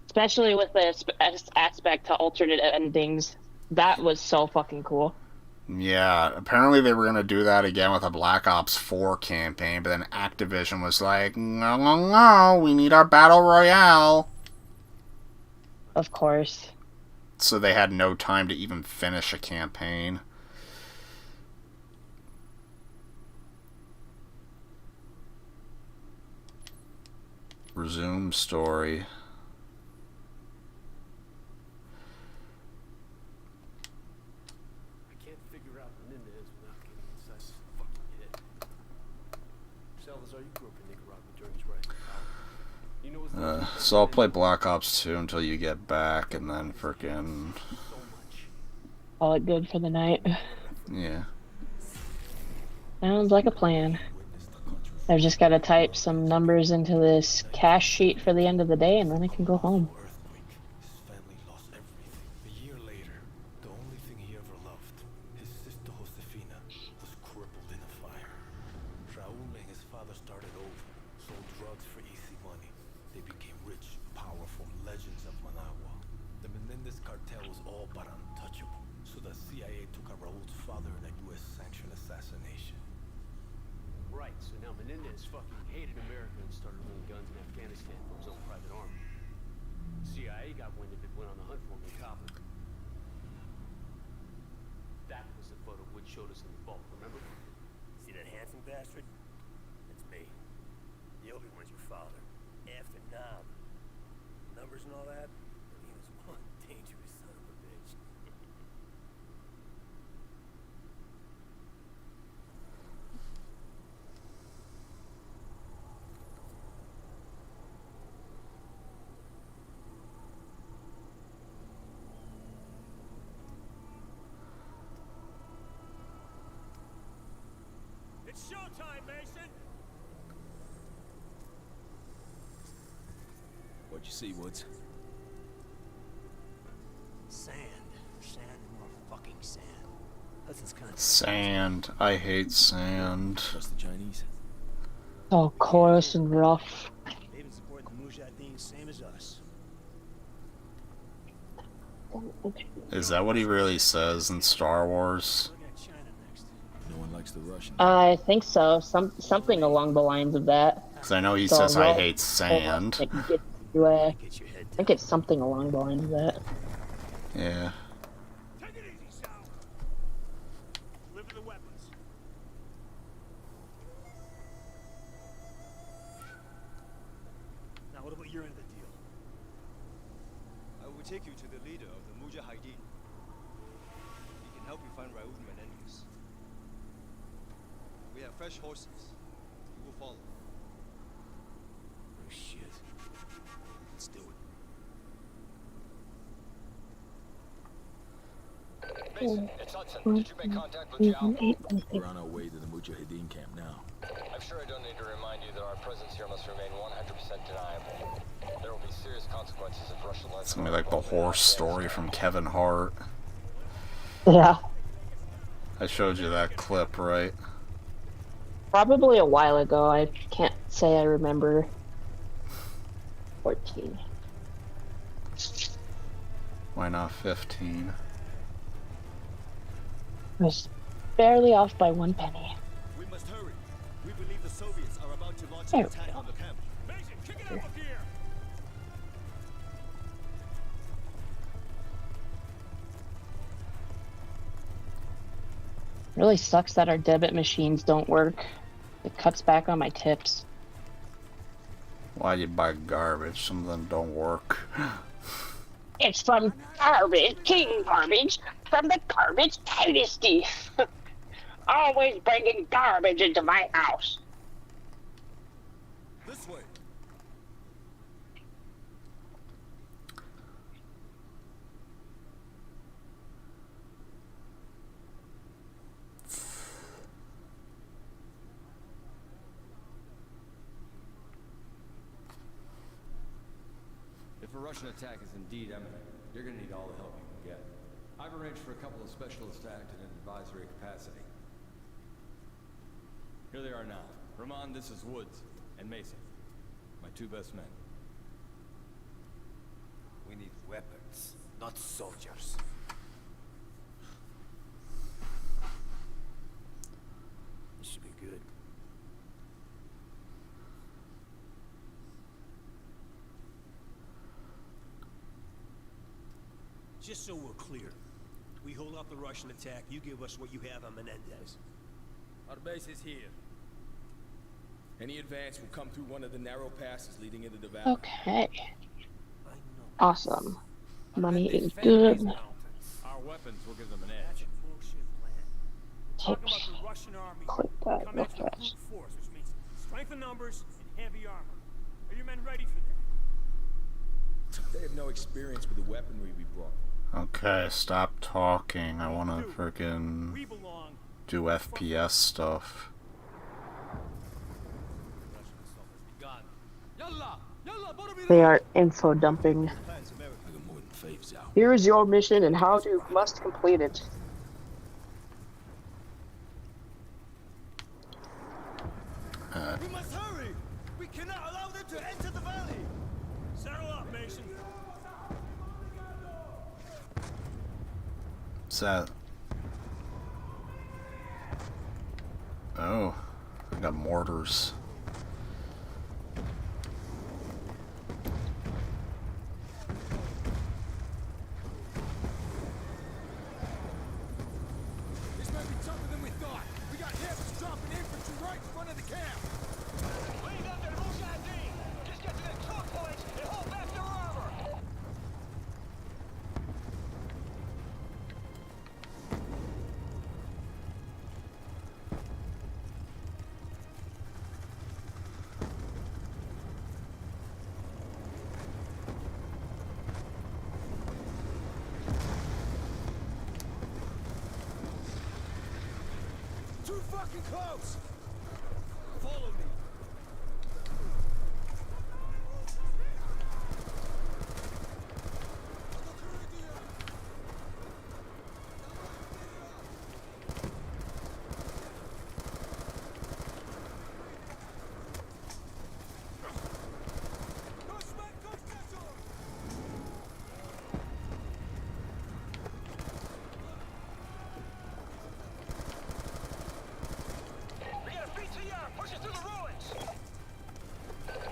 especially with the aspect to alternate endings. That was so fucking cool. Yeah, apparently they were going to do that again with a Black Ops 4 campaign, but then Activision was like, no, we need our Battle Royale. Of course. So they had no time to even finish a campaign. Resume story. I can't figure out Menendez without getting inside this fucking head. Salazar, you grew up in Nicaragua during his right. You know what's So I'll play Black Ops 2 until you get back, and then frickin'... so much. Call it good for the night. Yeah. Sounds like a plan. I've just got to type some numbers into this cash sheet for the end of the day, and then I can go home. Earthquake. His family lost everything. A year later, the only thing he ever loved, his sister Josefina, was crippled in a fire. Raul and his father started over, sold drugs for easy money. They became rich, powerful legends of Managua. The Menendez cartel was all but untouchable, so the CIA took out Raul's father in a U.S.-sanctioned assassination. Right, so now Menendez fucking hated America and started owning guns in Afghanistan for his own private army. CIA got wind of it, went on the hunt for him and copped him. That was the photo Wood showed us in the vault, remember? See that handsome bastard? That's me. The Obi-Wan's your father. After Nam. Numbers and all that? He was one dangerous son of a bitch. It's showtime, Mason! What'd you see, Woods? Sand. Sand and more fucking sand. Hudson's kind of... Sand. I hate sand. Trust the Chinese? So coarse and rough. They've been supporting the Mujahideen same as us. Is that what he really says in Star Wars? Look at China next. No one likes the Russians. I think so. Something along the lines of that. Because I know he So says I rough- hate sand. It gets you, I Get your head think it's something along the lines of that. Yeah. Take it easy, Sal. Deliver the weapons. Now, what about your end of the deal? I will take you to the leader of the Mujahideen. He can help you find Raul Menendez. We have fresh horses. You will follow. Oh, shit. Let's do it. Mason, it's Hudson. Did you make contact with Zhao? We're on our way to the Mujahideen camp now. I'm sure I don't need to remind you that our presence here must remain 100% deniable. There will be serious consequences if Russia lets... It's gonna be like the horse story from Kevin Hart. Yeah. I showed you that clip, right? Probably a while ago. I can't say I remember. 14. Why not 15? I was barely off by 1 penny. We must hurry. We believe the Soviets are about to launch There an we attack go. on the camp. Mason, kick it up a gear. Really sucks that our debit machines don't work. It cuts back on my tips. Why you buy garbage? Some of them don't work. It's from Garbage, King Garbage, from the Garbage Dynasty. Always bringing garbage into my house. This way. If a Russian attack is indeed imminent, you're gonna need all the help you can get. I've arranged for a couple of specialists to act in an advisory capacity. Here they are now. Ramon, this is Woods, and Mason, my two best men. We need weapons, not soldiers. This should be good. Just so we're clear, we hold off the Russian attack, you give us what you have on Menendez. Our base is here. Any advance will come through one of the narrow passes leading into the valley. Okay. I know. Awesome. Money is good. Our weapons will give them an That's edge. a bullshit plan. Talking about Tips. the Russian army Click that come real at you with fast. brute force, which means strength in numbers and heavy armor. Are your men ready for that? They have no experience with the weaponry we brought. Okay, stop talking. I wanna freaking We belong. do FPS stuff. They are info dumping. Plans America. I got more than faves out. Here is your mission and how you must complete it. We must hurry! We cannot allow them to enter the valley! Settle up, Mason. What's that? Oh, I got mortars. This might be tougher than we thought. We got heavies dropping infantry right in front of the camp. Lead up to the Mujahideen. Just get to the choke points and hold back their armor. Too fucking close! Follow me. We got a BTR pushing through the ruins.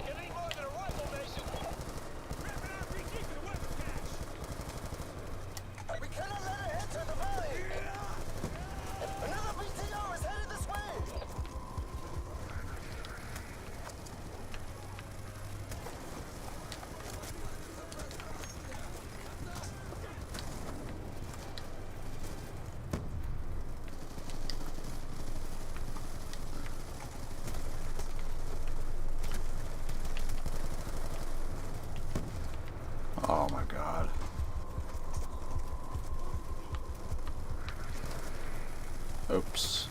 You need more than a rifle, Mason. Grab an RPG for the weapon cache. We cannot let it enter the valley. Another BTR is headed this way. Oh my god. Oops.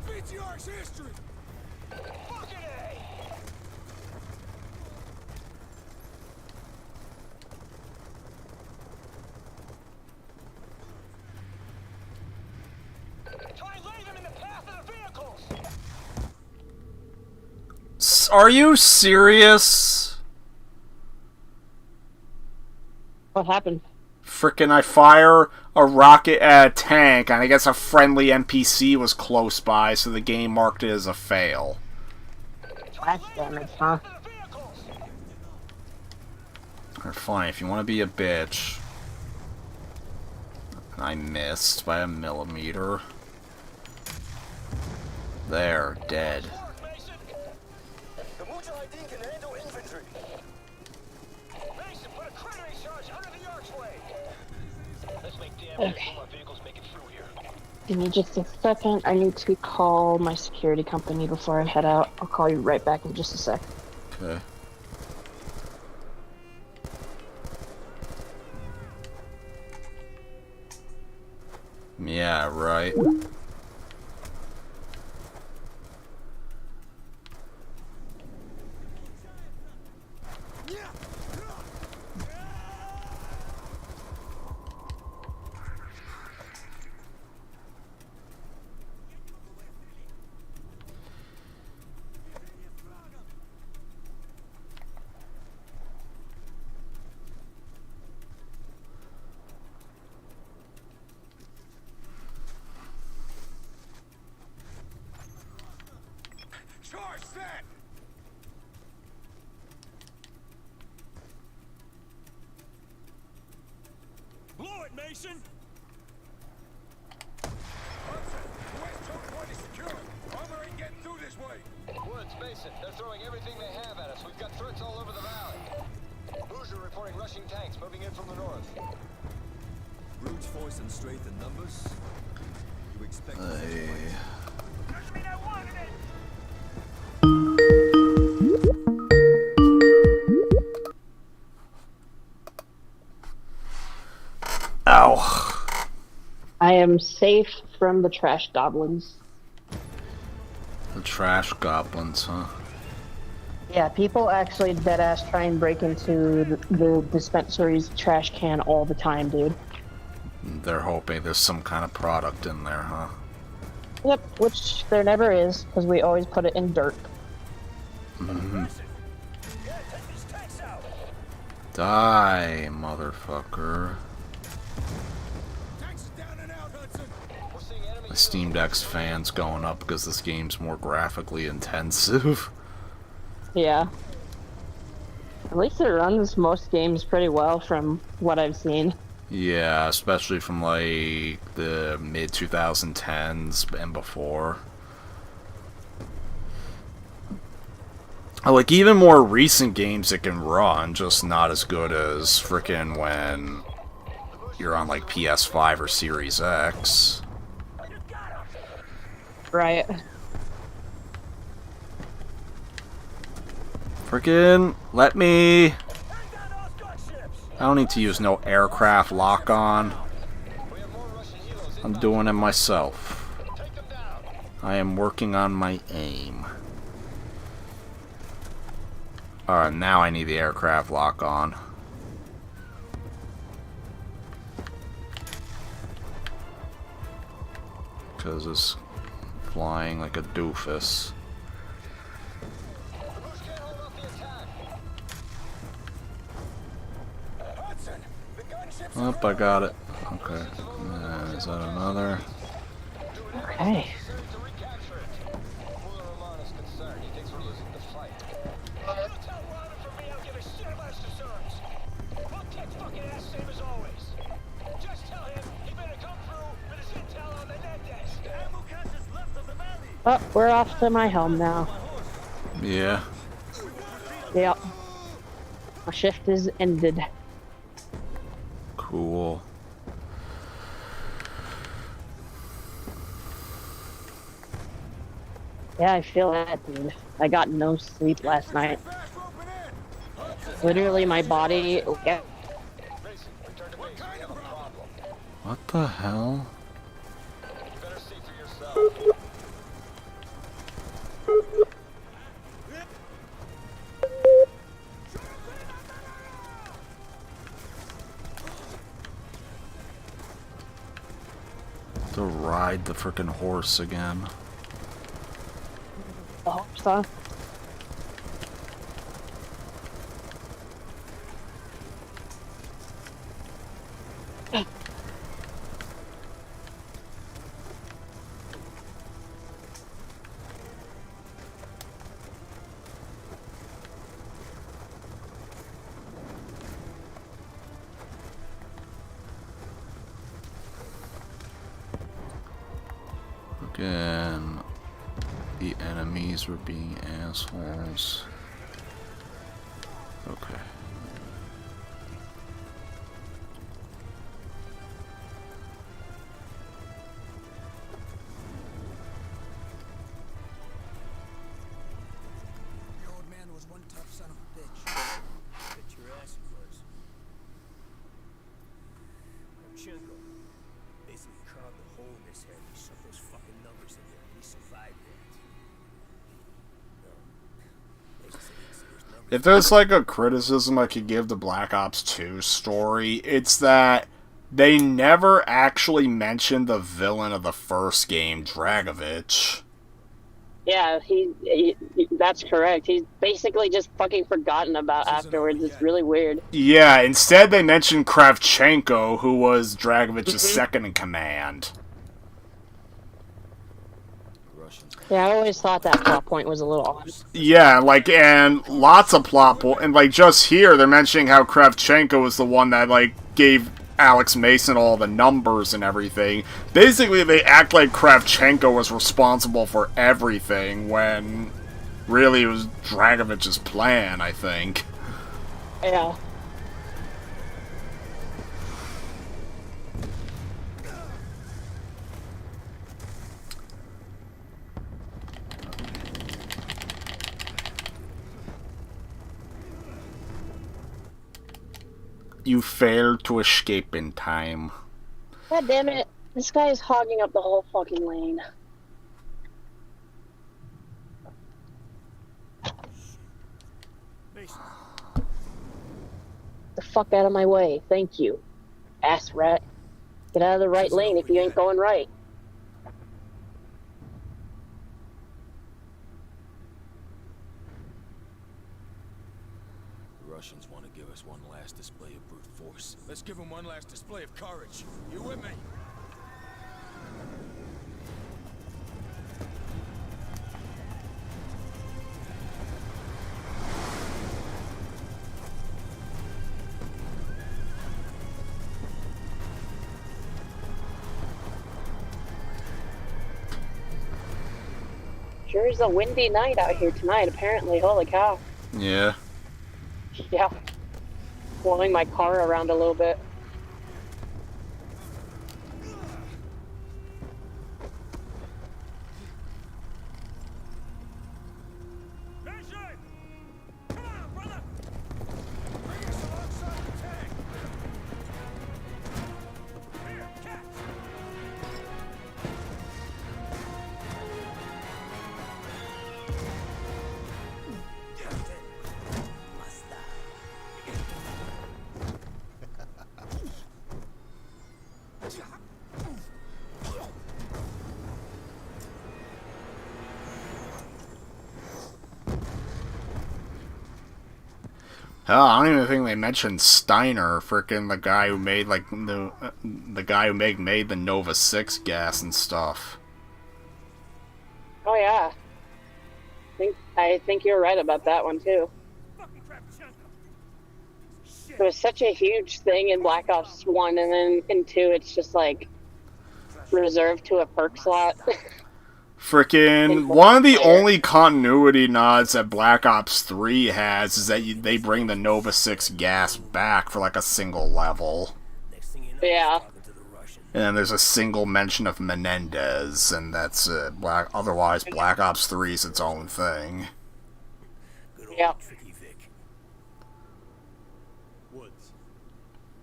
BTR's history! Fucking A. Are you serious? What happened? Frickin' I fire a rocket at a tank, and I guess a friendly NPC was close by, so the game marked it as a fail. Flash damage, huh? Alright, fine, if you want to be a bitch. I missed by a millimeter. There, dead. The Mujahideen can handle infantry. Mason, put a cradling charge under the archway. Let's make damage Okay. before our vehicles make it through here. Give me just a second. I need to call my security company before I head out. I'll call you right back in just a sec. Okay. Yeah, right. Charge set! Blow it, Mason! West choke point is secure. Armor ain't getting through this way. Woods, Mason, they're throwing everything they have at us. We've got threats all over the valley. Hoosier reporting rushing tanks moving in from the north. Brute force and strength in numbers. You expect Ow. I am safe from the trash goblins. The trash goblins, huh? Yeah, people actually deadass try and break into the dispensary's trash can all the time, dude. They're hoping there's some kind of product in there, huh? Yep, which there never is, because we always put it in dirt. Mm-hmm. Die, motherfucker. My Steam Deck's fans going up because this game's more graphically intensive. Yeah. At least it runs most games pretty well from what I've seen. Yeah, especially from like the mid 2010s and before. Like even more recent games it can run, just not as good as frickin' when you're on like PS5 or Series X. Right. Frickin' let me. I don't need to use no aircraft lock-on. I'm doing it myself. I am working on my aim. Alright, now I need the aircraft lock-on. Because it's flying like a doofus. Oh, I got it. Okay. Is that another? Okay. Oh, we're off to my home now. Yeah. Yep. My shift is ended. Cool. Yeah, I feel that, dude. I got no sleep last night. Literally, my body... Yeah. What the hell? To ride the frickin' horse again. The horse, huh? Again, the enemies were being assholes. Okay. The old man was one tough son of a bitch. Bet your ass he was. Marchenko basically carved a hole in his head. He shoved those fucking numbers in there, and he survived that. No. They said there's numbers. If there's like a criticism I could give the Black Ops 2 story, it's that they never actually mentioned the villain of the first game, Dragovich. Yeah, that's correct. He's basically just fucking forgotten about afterwards. It's really weird. Yeah, instead they mentioned Kravchenko, who was Dragovich's second in command. Yeah, I always thought that plot point was a little odd. Yeah, like, and lots of plot points, and like just here they're mentioning how Kravchenko was the one that like gave Alex Mason all the numbers and everything. Basically, they act like Kravchenko was responsible for everything when really it was Dragovich's plan, I think. Yeah. You failed to escape in time. God damn it. This guy is hogging up the whole fucking lane. The fuck out of my way. Thank you. Ass rat. Get out of the right lane if you ain't going right. The Russians want to give us one last display of brute force. Let's give them one last display of courage. You with me? Sure is a windy night out here tonight, apparently. Holy cow. Yeah. Yeah. Blowing my car around a little bit. Hell, I don't even think they mentioned Steiner, frickin' the guy who made like the guy who made the Nova 6 gas and stuff. Oh yeah. I think you're right about that one too. It was such a huge thing in Black Ops 1, and then in 2 it's just like reserved to a perk slot. Frickin' one of the only continuity nods that Black Ops 3 has is that they bring the Nova 6 gas back for like a single level. Yeah. And then there's a single mention of Menendez, and that's it. Otherwise, Black Ops 3 is its own thing. Yeah. Woods.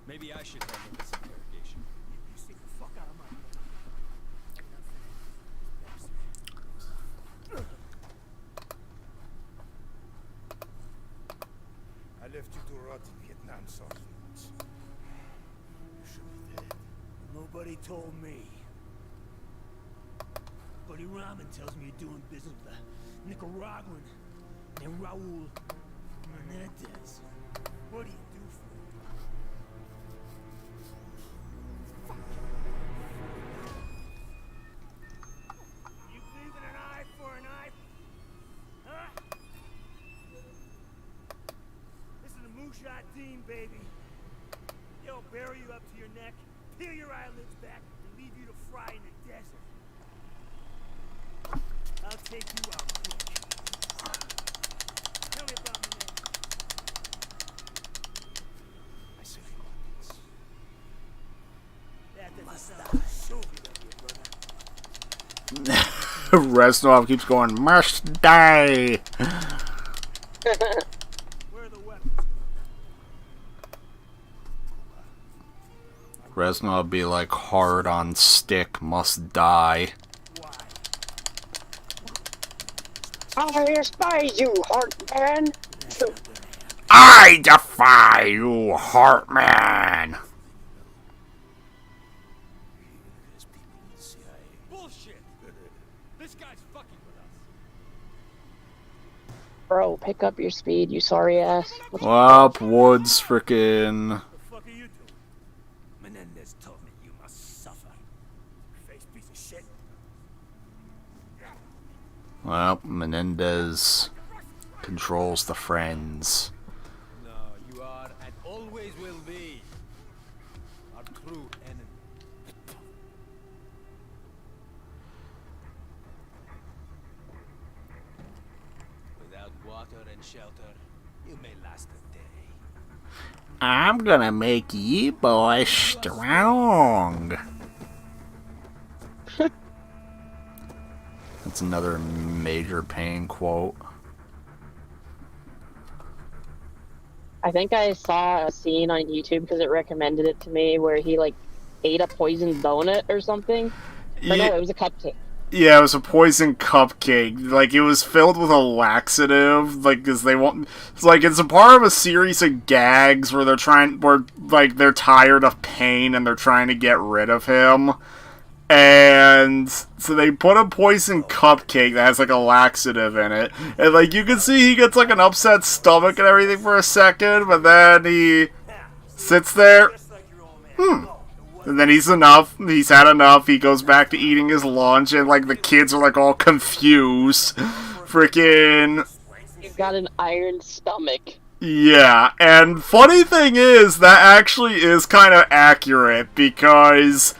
Maybe I should handle this interrogation. You stick the fuck out of my... I left you to rot in Vietnam, Sergeant. You should be dead. Nobody told me. Buddy Rahman tells me you're doing business with a Nicaraguan named Raul Menendez. What do you do for him? You believe in an eye for an eye? Huh? This is the Mujahideen, baby. They'll bury you up to your neck, peel your eyelids back, and leave you to fry in the desert. What do you do for him? You believe in an eye for an eye? Huh? This is the Mujahideen, baby. They'll bury you up to your neck, peel your eyelids back, and leave you to fry in the desert. What do you do for him? You believe in an eye for an eye? Huh? This is the Mujahideen, baby. They'll bury you up to your neck, peel your eyelids back, and leave you to fry in the desert. Reznov keeps going, must die. Reznov be like, hard on stick, must die. I despise you, Heartman! I defy you, Heartman! Bullshit! This guy's fucking with us. Bro, pick up your speed, you sorry ass. Well, Woods frickin'. What the fuck are you doing? Menendez told me you must suffer. Face piece of shit. Well, Menendez controls the friends. No, you are and always will be our true enemy. Without water and shelter, you may last a day. I'm gonna make you boys strong. That's another Major Pain quote. I think I saw a scene on YouTube because it recommended it to me where he like ate a poisoned donut or something. Or no, it was a cupcake. Yeah, it was a poison cupcake. Like, it was filled with a laxative. Like, because they want. It's like, it's a part of a series of gags where they're tired of pain and they're trying to get rid of him. And so they put a poison cupcake that has like a laxative in it. And like, you can see he gets like an upset stomach and everything for a second, but then he sits there. And then he's had enough, he goes back to eating his lunch, and like the kids are like all confused. Freaking. You've got an iron stomach. Yeah, and funny thing is, that actually is kind of accurate, because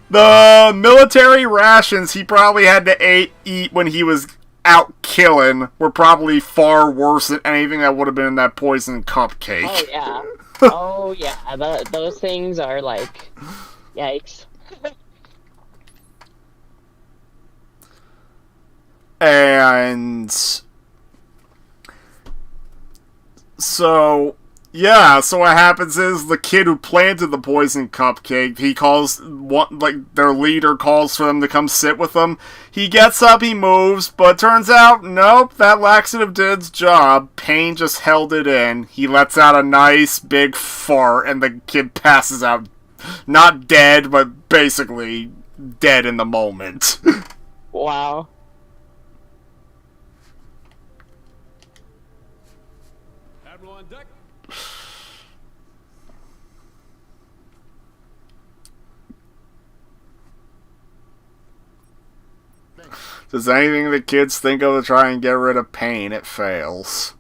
the military rations he probably had to eat when he was out killing were probably far worse than anything that would have been in that poison cupcake. Oh yeah. Oh yeah, those things are like, yikes. And so, yeah, so what happens is the kid who planted the poison cupcake, their leader calls for them to come sit with him. He gets up, he moves, but turns out, nope, that laxative did its job. Pain just held it in. He lets out a nice big fart, and the kid passes out. Not dead, but basically dead in the moment. Wow. Admiral on deck. Does anything the kids think of to try and get rid of pain, it fails.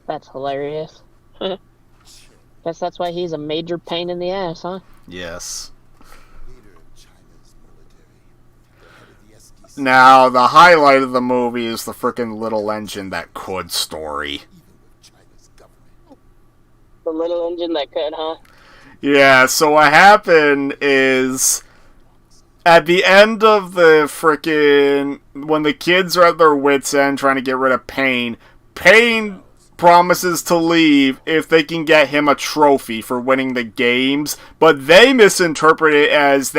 That's hilarious. Guess that's why he's a major pain in the ass, huh? Yes. Now, the highlight of the movie is the frickin' Little Engine That Could story. The little engine that could, huh? Yeah, so what happened is, at the end of the frickin', when the kids are at their wits' end trying to get rid of Pain, Pain promises to leave if they can get him a trophy for winning the games, but they misinterpret it as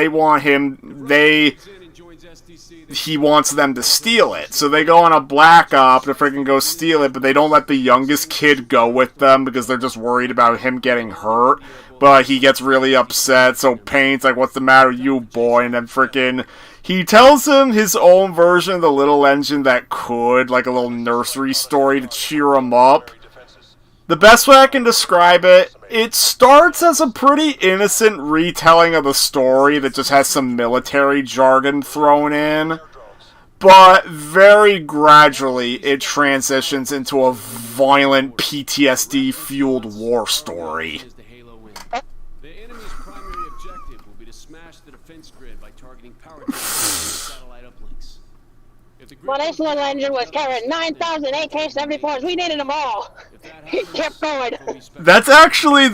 he wants them to steal it. So they go on a black op to freaking go steal it, but they don't let the youngest kid go with them because they're just worried about him getting hurt. But he gets really upset, so Pain's like, what's the matter with you, boy? And then freaking he tells him his own version of the Little Engine That Could, like a little nursery story to cheer him up. The best way I can describe it, it starts as a pretty innocent retelling of the story that just has some military jargon thrown in, but very gradually it transitions into a violent PTSD-fueled war story. The enemy's primary objective will be to smash the defense grid by targeting power satellite uplinks. Well, this little engine was carrying 9,000 AK-74s. We needed them all. He kept going. That's actually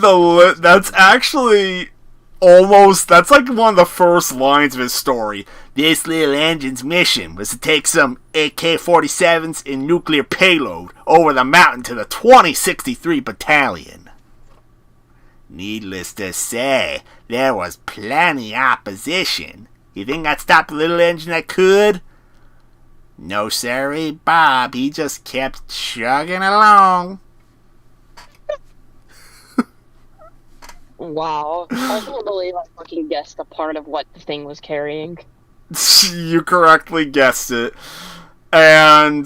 almost, that's like one of the first lines of his story. This little engine's mission was to take some AK-47s and nuclear payload over the mountain to the 2063 Battalion. Needless to say, there was plenty opposition. You think I'd stop the little engine that could? No sirree, Bob, he just kept chugging along. Wow. I can't believe I fucking guessed a part of what the thing was carrying. You correctly guessed it. And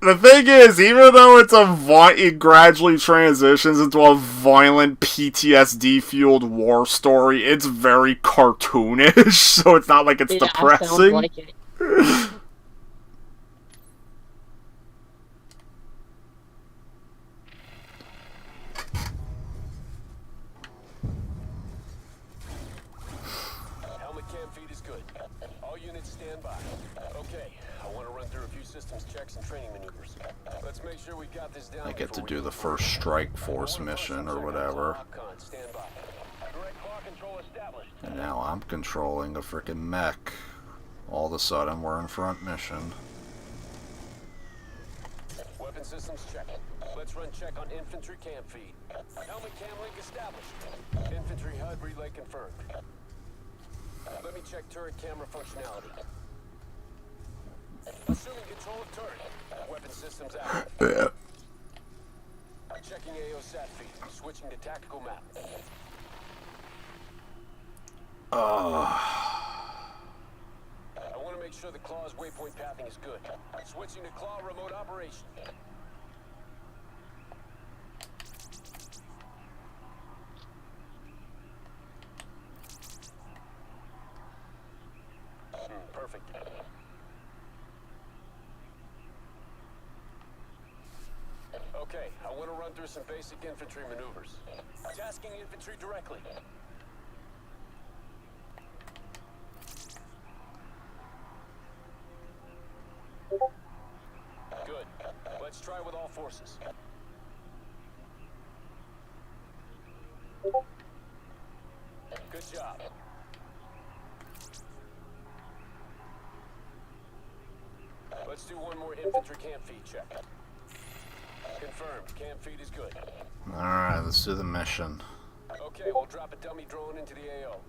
the thing is, even though it gradually transitions into a violent PTSD-fueled war story, it's very cartoonish, so it's not like it's depressing. Sounds like it. Helmet cam feed is good. All units stand by. Okay, I want to run through a few systems checks and training maneuvers. Let's make sure we got this down. I get to do the first Strike Force mission or whatever. Stand by. Direct claw control established. And now I'm controlling a frickin' mech. All of a sudden, we're in front mission. Weapon systems check. Let's run check on infantry cam feed. Helmet cam link established. Infantry HUD relay confirmed. Let me check turret camera functionality. Assuming control of turret. Weapon systems active. Checking AO sat feed. Switching to tactical map. I want to make sure the claw's waypoint pathing is good. Switching to claw remote operation. Perfect. Okay, I want to run through some basic infantry maneuvers. Tasking infantry directly. Good. Let's try with all forces. Good job. Let's do one more infantry cam feed check. Confirmed. Cam feed is good. Alright, let's do the mission. Okay, we'll drop a dummy drone into the AO.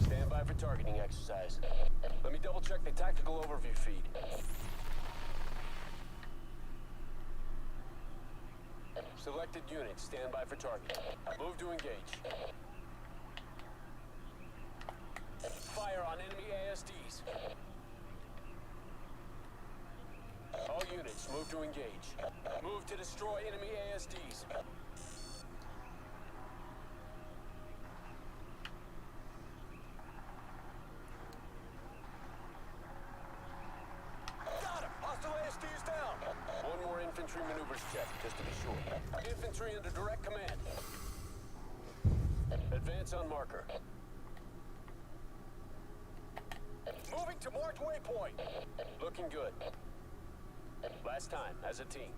Stand by for targeting exercise. Let me double check the tactical overview feed. Selected units, stand by for target. Move to engage. Fire on enemy ASDs. All units, move to engage. Move to destroy enemy ASDs. Got him! Hostile ASDs down! One more infantry maneuvers check, just to be sure. Infantry under direct command. Advance on marker. Moving to marked waypoint. Looking good. Last time, as a team.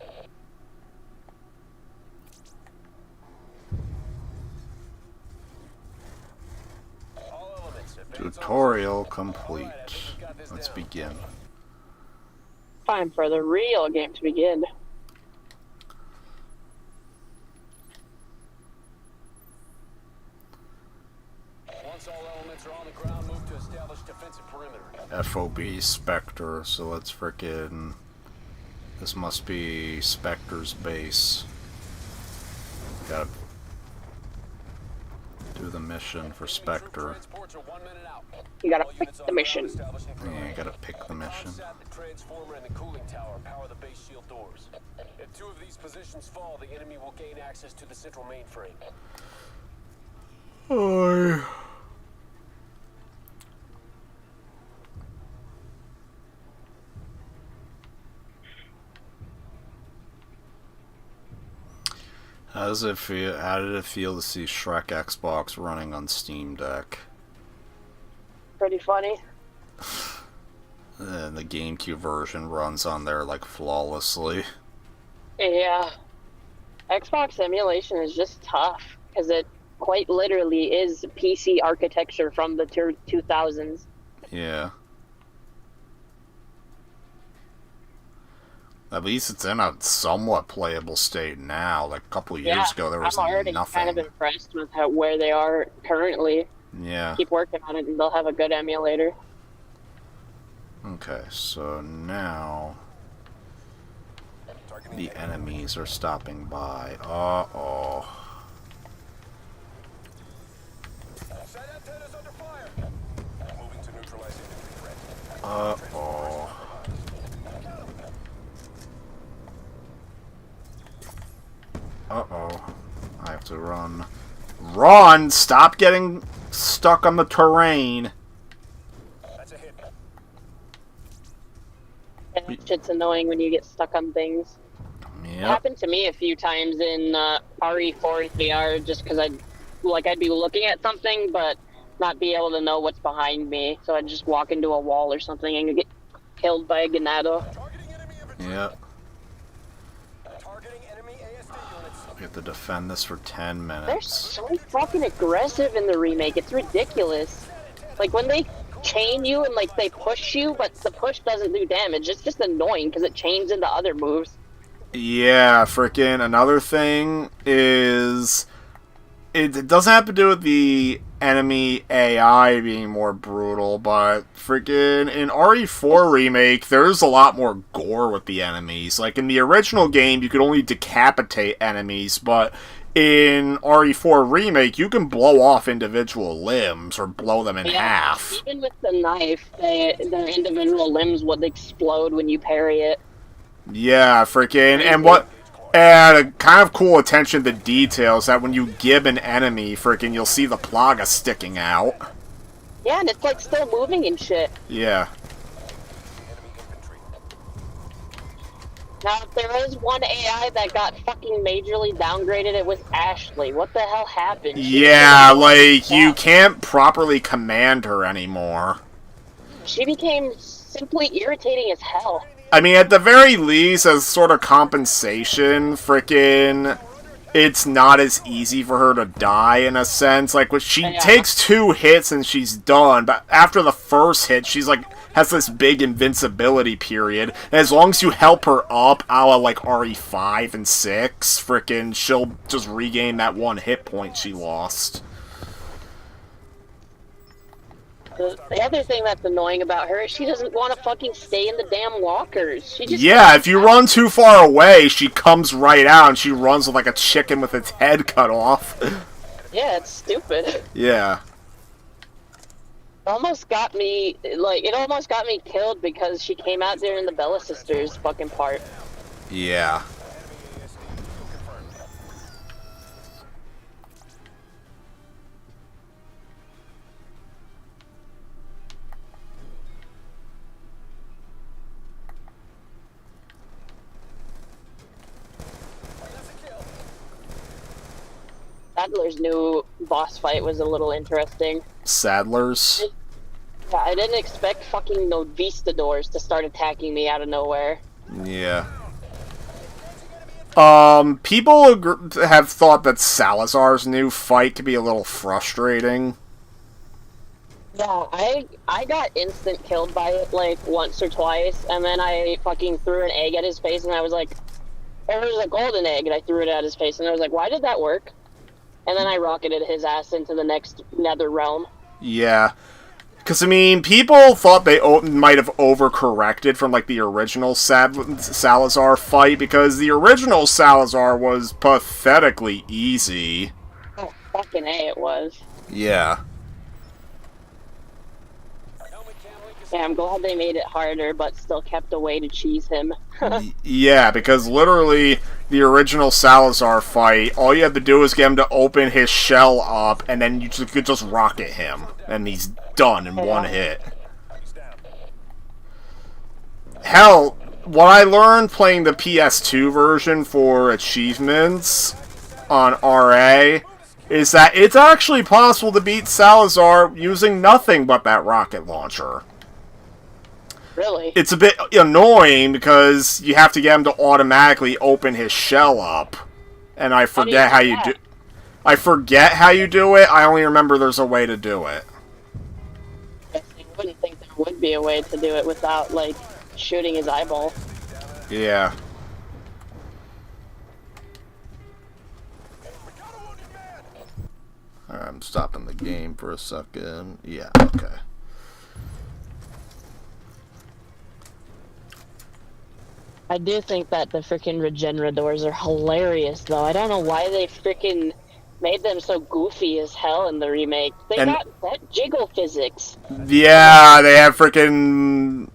All elements, advance. Tutorial complete. Let's begin. Time for the real game to begin. Once all elements are on the ground, move to establish defensive perimeter. FOB Spectre, so let's frickin'... This must be Spectre's base. Gotta do the mission for Spectre. You gotta pick the mission. Yeah, you gotta pick the mission. The transformer and the cooling tower power the base shield doors. If two of these positions fall, the enemy will gain access to the central mainframe. Oh. How does it feel? How did it feel to see Shrek Xbox running on Steam Deck? Pretty funny. And the GameCube version runs on there like flawlessly. Yeah. Xbox emulation is just tough because it quite literally is PC architecture from the 2000s. Yeah. At least it's in a somewhat playable state now. Like a couple of years ago, there was I'm already nothing. kind of impressed with where they are currently. Yeah. Keep working on it and they'll have a good emulator. Okay, so now the enemies are stopping by. Uh-oh. Uh-oh. Uh-oh. I have to run. Run! Stop getting stuck on the terrain. And that shit's annoying when you get stuck on things. Yep. It happened to me a few times in RE4 VR just because I'd be looking at something but not be able to know what's behind me. So I'd just walk into a wall or something and get killed by a Ganado. Yep. We have to defend this for 10 minutes. They're so fucking aggressive in the remake. It's ridiculous. Like when they chain you and like they push you, but the push doesn't do damage. It's just annoying because it chains into other moves. Yeah, frickin' another thing is it doesn't have to do with the enemy AI being more brutal, but frickin' in RE4 Remake, there's a lot more gore with the enemies. Like in the original game, you could only decapitate enemies, but in RE4 Remake, you can blow off individual limbs or blow them in half. Even with the knife, their individual limbs would explode when you parry it. Yeah, frickin'. And a kind of cool attention to detail is that when you gib an enemy, frickin', you'll see the plaga sticking out. Yeah, and it's like still moving and shit. Yeah. Now, if there was one AI that got fucking majorly downgraded, it was Ashley. What the hell happened? Yeah, like, you can't properly command her anymore. She became simply irritating as hell. I mean, at the very least, as sort of compensation, frickin', it's not as easy for her to die, in a sense. Like, she takes 2 hits and she's done, but after the first hit, she's like, has this big invincibility period, and as long as you help her up, a la like RE5 and 6, frickin', she'll just regain that 1 hit point she lost. The other thing that's annoying about her is she doesn't want to fucking stay in the damn lockers. She just if you run too far away, she comes right out and she runs like a chicken with its head cut off. Yeah, it's stupid. Yeah. It almost got me killed because she came out during the Bella Sisters fucking part. Yeah. Sadler's new boss fight was a little interesting. Sadler's? Yeah, I didn't expect fucking Novistadors to start attacking me out of nowhere. Yeah. People have thought that Salazar's new fight could be a little frustrating. Yeah, I got instant killed by it like once or twice, and then I fucking threw an egg at his face, and I was like, there was a golden egg, and I threw it at his face, and I was like, why did that work? And then I rocketed his ass into the next nether realm. Yeah. Because, I mean, people thought they might have overcorrected from, like, the original Salazar fight, because the original Salazar was pathetically easy. Oh, fucking A, it was. Yeah. Yeah, I'm glad they made it harder, but still kept a way to cheese him. Yeah, because literally, the original Salazar fight, all you had to do was get him to open his shell up, and then you could just rocket him, and he's done in 1 hit. Hell, what I learned playing the PS2 version for achievements, on RA is that it's actually possible to beat Salazar using nothing but that rocket launcher. Really? It's a bit annoying because you have to get him to automatically open his shell up. And I forget how you do... I forget how you do it, I only remember there's a way to do it. I wouldn't think there would be a way to do it without, like, shooting his eyeball. Yeah. I'm stopping the game for a second. Yeah, okay. I do think that the freaking Regeneradors are hilarious, though. I don't know why they freaking made them so goofy as hell in the remake. They got that jiggle physics. Yeah, they have freaking...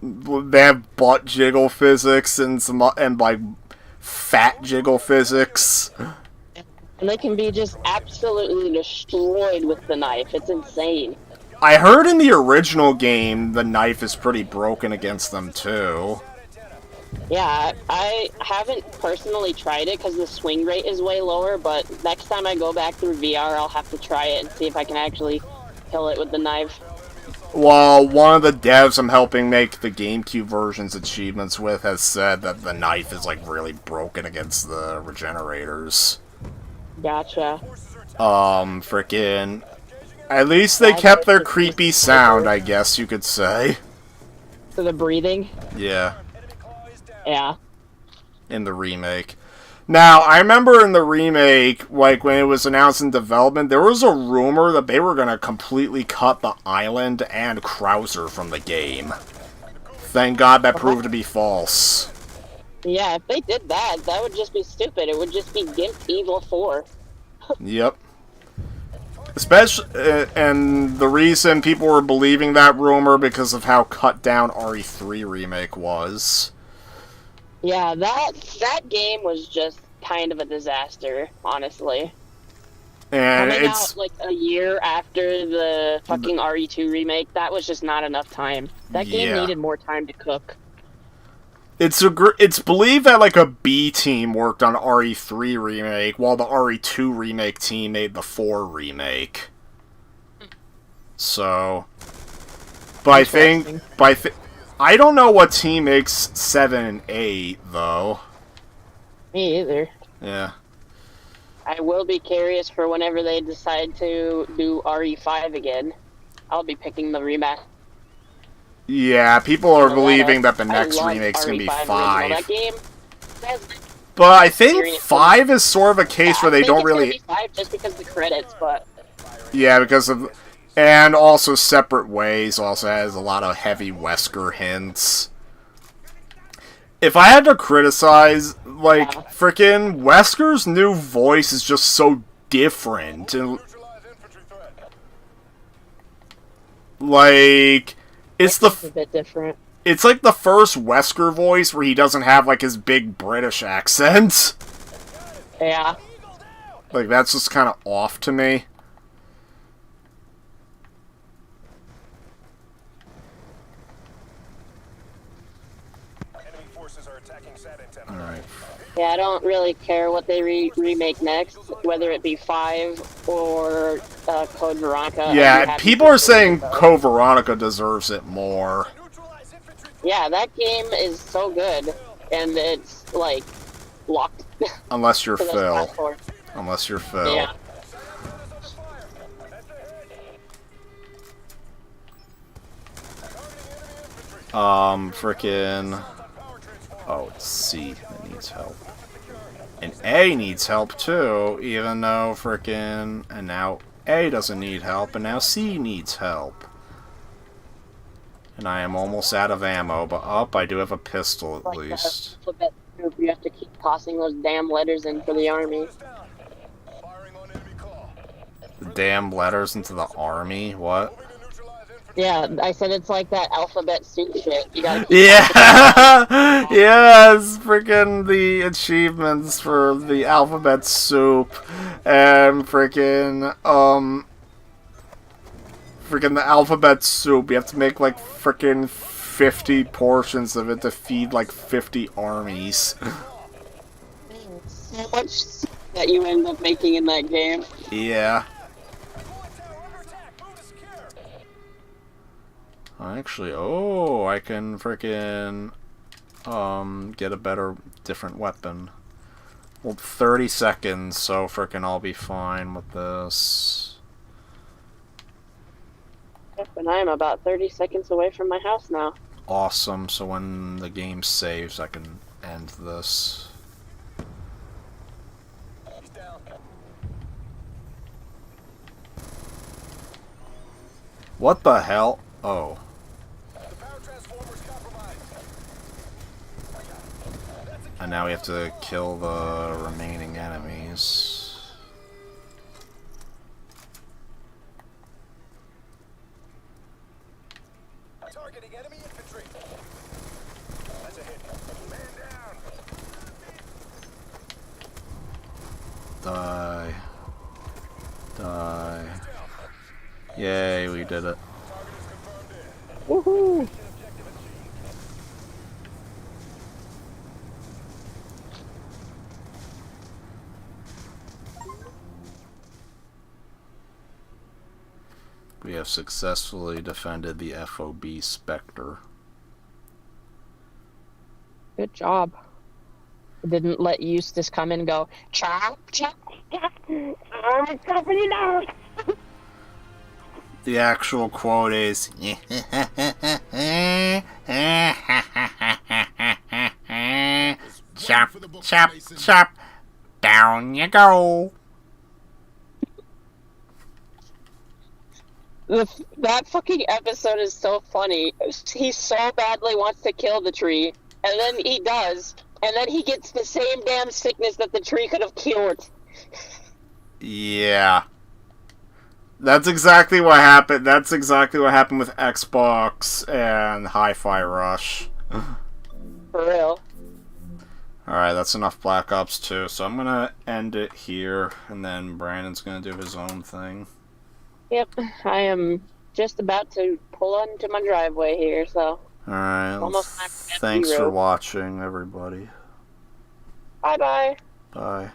They have butt jiggle physics and some... And, like, fat jiggle physics. And they can be just absolutely destroyed with the knife. It's insane. I heard in the original game, the knife is pretty broken against them, too. Yeah, I haven't personally tried it because the swing rate is way lower, but next time I go back through VR, I'll have to try it and see if I can actually kill it with the knife. Well, one of the devs I'm helping make the GameCube version's achievements with has said that the knife is, like, really broken against the Regenerators. Gotcha. Frickin'... At least they kept their creepy sound, I guess you could say. For the breathing? Yeah. Yeah. In the remake. Now, I remember in the remake, like, when it was announced in development, there was a rumor that they were going to completely cut the island and Krauser from the game. Thank God that proved to be false. Yeah, if they did that, that would just be stupid. It would just be GIMP Evil 4. Yep. Especially, and the reason people were believing that rumor because of how cut down RE3 Remake was. Yeah, that game was just kind of a disaster, honestly. And coming it's out like a year after the fucking RE2 remake, that was just not enough time. That game needed more time to cook. It's believed that like a B team worked on RE3 remake, while the RE2 remake team made the 4 remake. So, but I don't know what team makes 7 and 8 though. Me either. Yeah. I will be curious for whenever they decide to do RE5 again. I'll be picking the remaster. Yeah, people are believing that the next remake's gonna be 5. That game, but I think 5 is sort of a case where they don't really... 5 just because of the credits, but... Yeah, because of... And also Separate Ways also has a lot of heavy Wesker hints. If I had to criticize, like, frickin' Wesker's new voice is just so different. And, like... It's a bit different. It's like the first Wesker voice where he doesn't have like his big British accent. Yeah. Like that's just kind of off to me. Alright. Yeah, I don't really care what they remake next, whether it be 5 or Code Veronica. Yeah, people are saying Code Veronica deserves it more. Yeah, that game is so good, and it's, like, locked. Unless you're Phil. Unless you're Phil. Yeah. Frickin'... Oh, it's C that needs help. And A needs help too, even though frickin'... And now A doesn't need help, and now C needs help. And I am almost out of ammo, but I do have a pistol at least. You have to keep tossing those damn letters in for the army. The damn letters into the army? What? Yeah, I said it's like that alphabet soup shit. You gotta keep yes, freaking the achievements for the alphabet soup, and freaking the alphabet soup. You have to make like freaking 50 portions of it to feed like 50 armies. So much soup that you end up making in that game. Yeah. Actually, oh, I can frickin' get a better, different weapon. Well, 30 seconds, so frickin' I'll be fine with this. Yep, and I am about 30 seconds away from my house now. Awesome, so when the game saves, I can end this. He's down. What the hell? Oh. The power transformer's compromised. And now we have to kill the remaining enemies. Targeting enemy infantry. That's a hit. Man down. Die. Die. Yay, we did it. Woohoo! We have successfully defended the FOB Spectre. Good job. Didn't let Eustace come in and go, chop, chop, chop, I'm coming out. The actual quote is chop, chop, chop, down you go. That fucking episode is so funny. He so badly wants to kill the tree, and then he does, and then he gets the same damn sickness that the tree could have cured. Yeah. That's exactly what happened. That's exactly what happened with Xbox and Hi-Fi Rush. For real. Alright, that's enough Black Ops 2, so I'm gonna end it here, and then Brandon's gonna do his own thing. Yep, I am just about to pull onto my driveway here, so... Alright, almost time to thanks zero. for watching, everybody. Bye-bye. Bye.